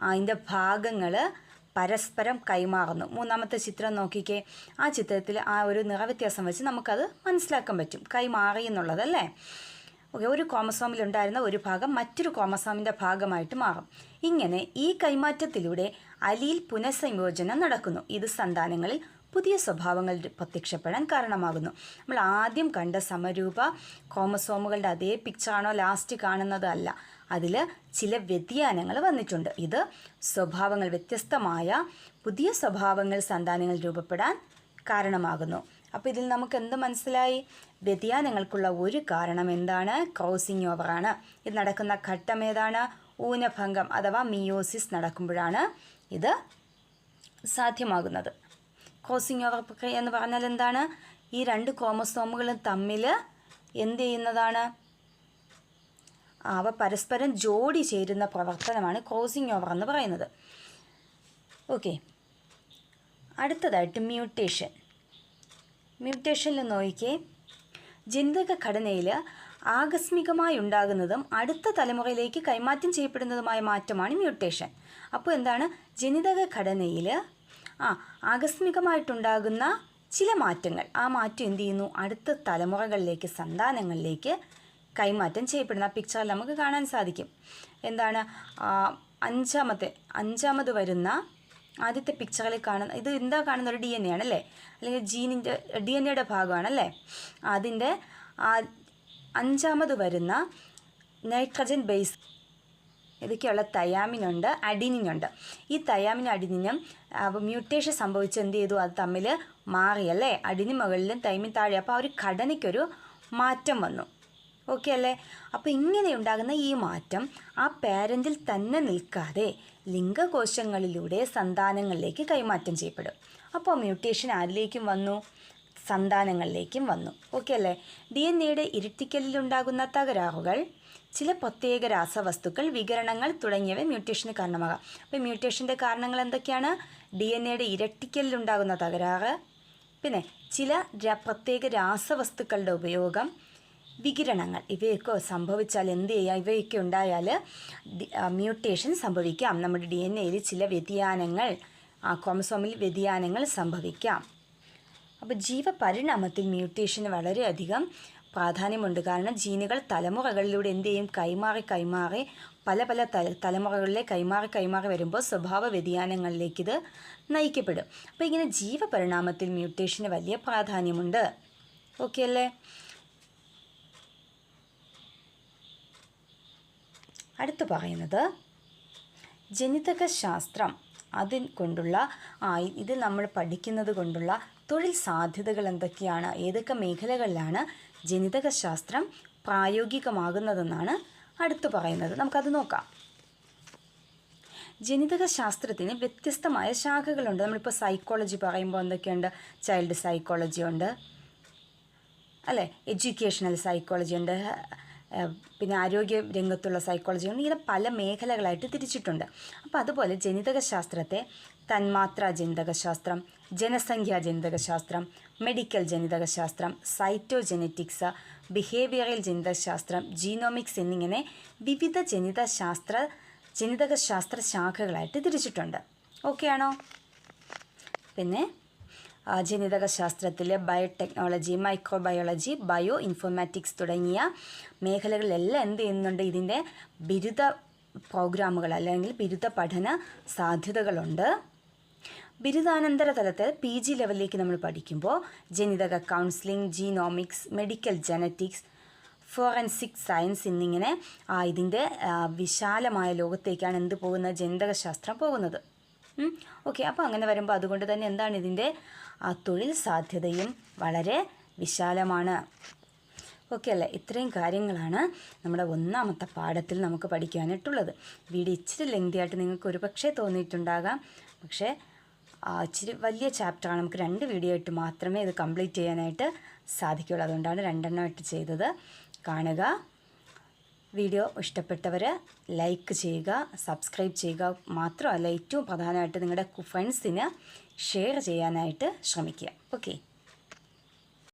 അതിൻ്റെ ഭാഗങ്ങൾ പരസ്പരം കൈമാറുന്നു. മൂന്നാമത്തെ ചിത്രം നോക്കിക്കേ, ആ ചിത്രത്തിൽ ആ ഒരു നിറവ്യത്യാസം വെച്ച് നമുക്കത് മനസ്സിലാക്കാൻ പറ്റും, കൈമാറി എന്നുള്ളതല്ലേ. ഓക്കെ, ഒരു ക്രോമസോമിലുണ്ടായിരുന്ന ഒരു ഭാഗം മറ്റൊരു ക്രോമസോമിൻ്റെ ഭാഗമായിട്ട് മാറും. ഇങ്ങനെ ഈ കൈമാറ്റത്തിലൂടെ അലീൽ പുനഃസംയോജനം നടക്കുന്നു. ഇത് സന്താനങ്ങളിൽ പുതിയ സ്വഭാവങ്ങൾ പ്രത്യക്ഷപ്പെടാൻ കാരണമാകുന്നു. നമ്മൾ ആദ്യം കണ്ട സമരൂപ ക്രോമസോമുകളുടെ അതേ പിക്ചറാണോ ലാസ്റ്റ് കാണുന്നത്? അല്ല, അതിൽ ചില വ്യതിയാനങ്ങൾ വന്നിട്ടുണ്ട്. ഇത് സ്വഭാവങ്ങൾ, വ്യത്യസ്തമായ പുതിയ സ്വഭാവങ്ങൾ സന്താനങ്ങൾ രൂപപ്പെടാൻ കാരണമാകുന്നു. അപ്പോൾ ഇതിൽ നമുക്ക് എന്ത് മനസ്സിലായി? വ്യതിയാനങ്ങൾക്കുള്ള ഒരു കാരണം എന്താണ്? ക്രോസിംഗ് ഓവറാണ്. ഇത് നടക്കുന്ന ഘട്ടം ഏതാണ്? ഊനഭംഗം അഥവാ മിയോസിസ് നടക്കുമ്പോഴാണ് ഇത് സാധ്യമാകുന്നത്. ക്രോസിംഗ് ഓവർ പ്രക്രിയ എന്ന് പറഞ്ഞാൽ എന്താണ്? ഈ രണ്ട് ക്രോമസോമുകളും തമ്മിൽ എന്ത് ചെയ്യുന്നതാണ്? അവ പരസ്പരം ജോഡി ചേരുന്ന പ്രവർത്തനമാണ് ക്രോസിംഗ് ഓവർ എന്ന് പറയുന്നത്. ഓക്കെ, അടുത്തതായിട്ട് മ്യൂട്ടേഷൻ. മ്യൂട്ടേഷനിൽ നോക്കിക്കേ, ജനിതക ഘടനയിൽ ആകസ്മികമായി ഉണ്ടാകുന്നതും അടുത്ത തലമുറയിലേക്ക് കൈമാറ്റം ചെയ്യപ്പെടുന്നതുമായ മാറ്റമാണ് മ്യൂട്ടേഷൻ. അപ്പോൾ എന്താണ്? ജനിതക ഘടനയിൽ ആകസ്മികമായിട്ടുണ്ടാകുന്ന ചില മാറ്റങ്ങൾ, ആ മാറ്റം എന്ത് ചെയ്യുന്നു? അടുത്ത തലമുറകളിലേക്ക്, സന്താനങ്ങളിലേക്ക് കൈമാറ്റം ചെയ്യപ്പെടുന്ന പിക്ചറിൽ നമുക്ക് കാണാൻ സാധിക്കും. എന്താണ്? അഞ്ചാമത് വരുന്ന ആദ്യത്തെ പിക്ചറിൽ കാണുന്ന ഇത് എന്താ കാണുന്ന? ഒരു DNA ആണല്ലേ, അല്ലെങ്കിൽ ജീനിൻ്റെ DNA ഭാഗമാണല്ലേ. അതിൻ്റെ അഞ്ചാമത് വരുന്ന നൈട്രജൻ ബേസ് ഇതൊക്കെയുള്ള തയാമിനുണ്ട്, അഡിനിനുണ്ട്. ഈ തയാമിനും അഡിനിനും മ്യൂട്ടേഷൻ സംഭവിച്ച് എന്ത് ചെയ്തു? അത് തമ്മിൽ മാറിയല്ലേ, അഡിനിൻ മുകളിലും തൈമിൻ താഴെ. അപ്പോൾ ആ ഒരു ഘടനയ്ക്കൊരു മാറ്റം വന്നു. ഓക്കെ അല്ലേ? അപ്പോൾ ഇങ്ങനെ ഉണ്ടാകുന്ന ഈ മാറ്റം ആ പാരൻറ്റിൽ തന്നെ നിൽക്കാതെ ലിംഗകോശങ്ങളിലൂടെ സന്താനങ്ങളിലേക്ക് കൈമാറ്റം ചെയ്യപ്പെടും. അപ്പോൾ മ്യൂട്ടേഷൻ ആരിലേക്കും വന്നു? സന്താനങ്ങളിലേക്കും വന്നു. ഓക്കെ അല്ലേ? DNA ഇരട്ടിക്കലിലുണ്ടാകുന്ന തകരാറുകൾ, ചില പ്രത്യേക രാസവസ്തുക്കൾ, വികരണങ്ങൾ തുടങ്ങിയവ മ്യൂട്ടേഷന് കാരണമാകാം. അപ്പോൾ മ്യൂട്ടേഷൻ്റെ കാരണങ്ങൾ എന്തൊക്കെയാണ്? DNA ഇരട്ടിക്കലിലുണ്ടാകുന്ന തകരാറ്, പിന്നെ ചില പ്രത്യേക രാസവസ്തുക്കളുടെ ഉപയോഗം, വികിരണങ്ങൾ. ഇവയൊക്കെ സംഭവിച്ചാൽ എന്ത് ചെയ്യുക? ഇവയൊക്കെ ഉണ്ടായാൽ മ്യൂട്ടേഷൻ സംഭവിക്കാം. നമ്മുടെ DNA ചില വ്യതിയാനങ്ങൾ, ക്രോമസോമിൽ വ്യതിയാനങ്ങൾ സംഭവിക്കാം. അപ്പോൾ ജീവപരിണാമത്തിൽ മ്യൂട്ടേഷന് വളരെയധികം പ്രാധാന്യമുണ്ട്. കാരണം ജീനുകൾ തലമുറകളിലൂടെ എന്ത് ചെയ്യും? കൈമാറി പല തലമുറകളിലെ കൈമാറി വരുമ്പോൾ സ്വഭാവ വ്യതിയാനങ്ങളിലേക്ക് ഇത് നയിക്കപ്പെടും. അപ്പോൾ ഇങ്ങനെ ജീവപരിണാമത്തിൽ മ്യൂട്ടേഷന് വലിയ പ്രാധാന്യമുണ്ട്. ഓക്കെ അല്ലേ? അടുത്ത് പറയുന്നത് ജനിതകശാസ്ത്രം. കൊണ്ടുള്ള ഇത് നമ്മൾ പഠിക്കുന്നത് കൊണ്ടുള്ള തൊഴിൽ സാധ്യതകൾ എന്തൊക്കെയാണ്? ഏതൊക്കെ മേഖലകളിലാണ് ജനിതകശാസ്ത്രം പ്രായോഗികമാകുന്നതെന്നാണ് അടുത്ത് പറയുന്നത്. നമുക്കത് നോക്കാം. ജനിതകശാസ്ത്രത്തിന് വ്യത്യസ്തമായ ശാഖകളുണ്ട്. നമ്മളിപ്പോൾ സൈക്കോളജി പറയുമ്പോൾ എന്തൊക്കെയുണ്ട്? ചൈൽഡ് സൈക്കോളജി ഉണ്ട് അല്ലേ, എഡ്യൂക്കേഷണൽ സൈക്കോളജി ഉണ്ട്, പിന്നെ ആരോഗ്യ രംഗത്തുള്ള സൈക്കോളജി ഉണ്ട്. ഇങ്ങനെ പല മേഖലകളായിട്ട് തിരിച്ചിട്ടുണ്ട്. അപ്പോൾ അതുപോലെ ജനിതകശാസ്ത്രത്തെ തന്മാത്രാ ജനിതകശാസ്ത്രം, ജനസംഖ്യാ ജനിതകശാസ്ത്രം, മെഡിക്കൽ ജനിതകശാസ്ത്രം, സൈറ്റോജെനറ്റിക്സ്, ബിഹേവിയറൽ ജനിതകശാസ്ത്രം, ജീനോമിക്സ് എന്നിങ്ങനെ വിവിധ ജനിതകശാസ്ത്ര ശാഖകളായിട്ട് തിരിച്ചിട്ടുണ്ട്. ഓക്കെ ആണോ? പിന്നെ ജനിതകശാസ്ത്രത്തിൽ ബയോടെക്നോളജി, മൈക്രോബയോളജി, ബയോ ഇൻഫോർമാറ്റിക്സ് തുടങ്ങിയ മേഖലകളിലെല്ലാം എന്ത് ചെയ്യുന്നുണ്ട്? ഇതിൻ്റെ ബിരുദ പ്രോഗ്രാമുകൾ അല്ലെങ്കിൽ ബിരുദ പഠന സാധ്യതകളുണ്ട്. ബിരുദാനന്തര തലത്തിൽ PG ലെവലിലേക്ക് നമ്മൾ പഠിക്കുമ്പോൾ ജനിതക counselling, genomics, medical genetics, forensic science എന്നിങ്ങനെ ഇതിൻ്റെ വിശാലമായ ലോകത്തേക്കാണ് എന്ത് പോകുന്നത്? ജനിതകശാസ്ത്രം പോകുന്നത്. ഓക്കെ, അപ്പോൾ അങ്ങനെ വരുമ്പോൾ അതുകൊണ്ട് തന്നെ എന്താണ് ഇതിൻ്റെ തൊഴിൽ സാധ്യതയും വളരെ വിശാലമാണ്. ഓക്കെ അല്ലേ? ഇത്രയും കാര്യങ്ങളാണ് നമ്മുടെ ഒന്നാമത്തെ പാഠത്തിൽ നമുക്ക് പഠിക്കാനായിട്ടുള്ളത്. വീഡിയോ ഇച്ചിരി ലെങ്തി ആയിട്ട് നിങ്ങൾക്ക് ഒരു പക്ഷേ തോന്നിയിട്ടുണ്ടാകാം. പക്ഷേ ഇച്ചിരി വലിയ ചാപ്റ്ററാണ്. നമുക്ക് 2 വീഡിയോ ആയിട്ട് മാത്രമേ ഇത് കംപ്ലീറ്റ് ചെയ്യാനായിട്ട് സാധിക്കുകയുള്ളൂ. അതുകൊണ്ടാണ് 2 എണ്ണമായിട്ട് ചെയ്തത്. കാണുക, വീഡിയോ ഇഷ്ടപ്പെട്ടവർ ലൈക്ക് ചെയ്യുക, സബ്സ്ക്രൈബ് ചെയ്യുക. മാത്രമല്ല ഏറ്റവും പ്രധാനമായിട്ട് നിങ്ങളുടെ ഫ്രണ്ട്സിന് ഷെയർ ചെയ്യാനായിട്ട് ശ്രമിക്കുക. ഓക്കെ.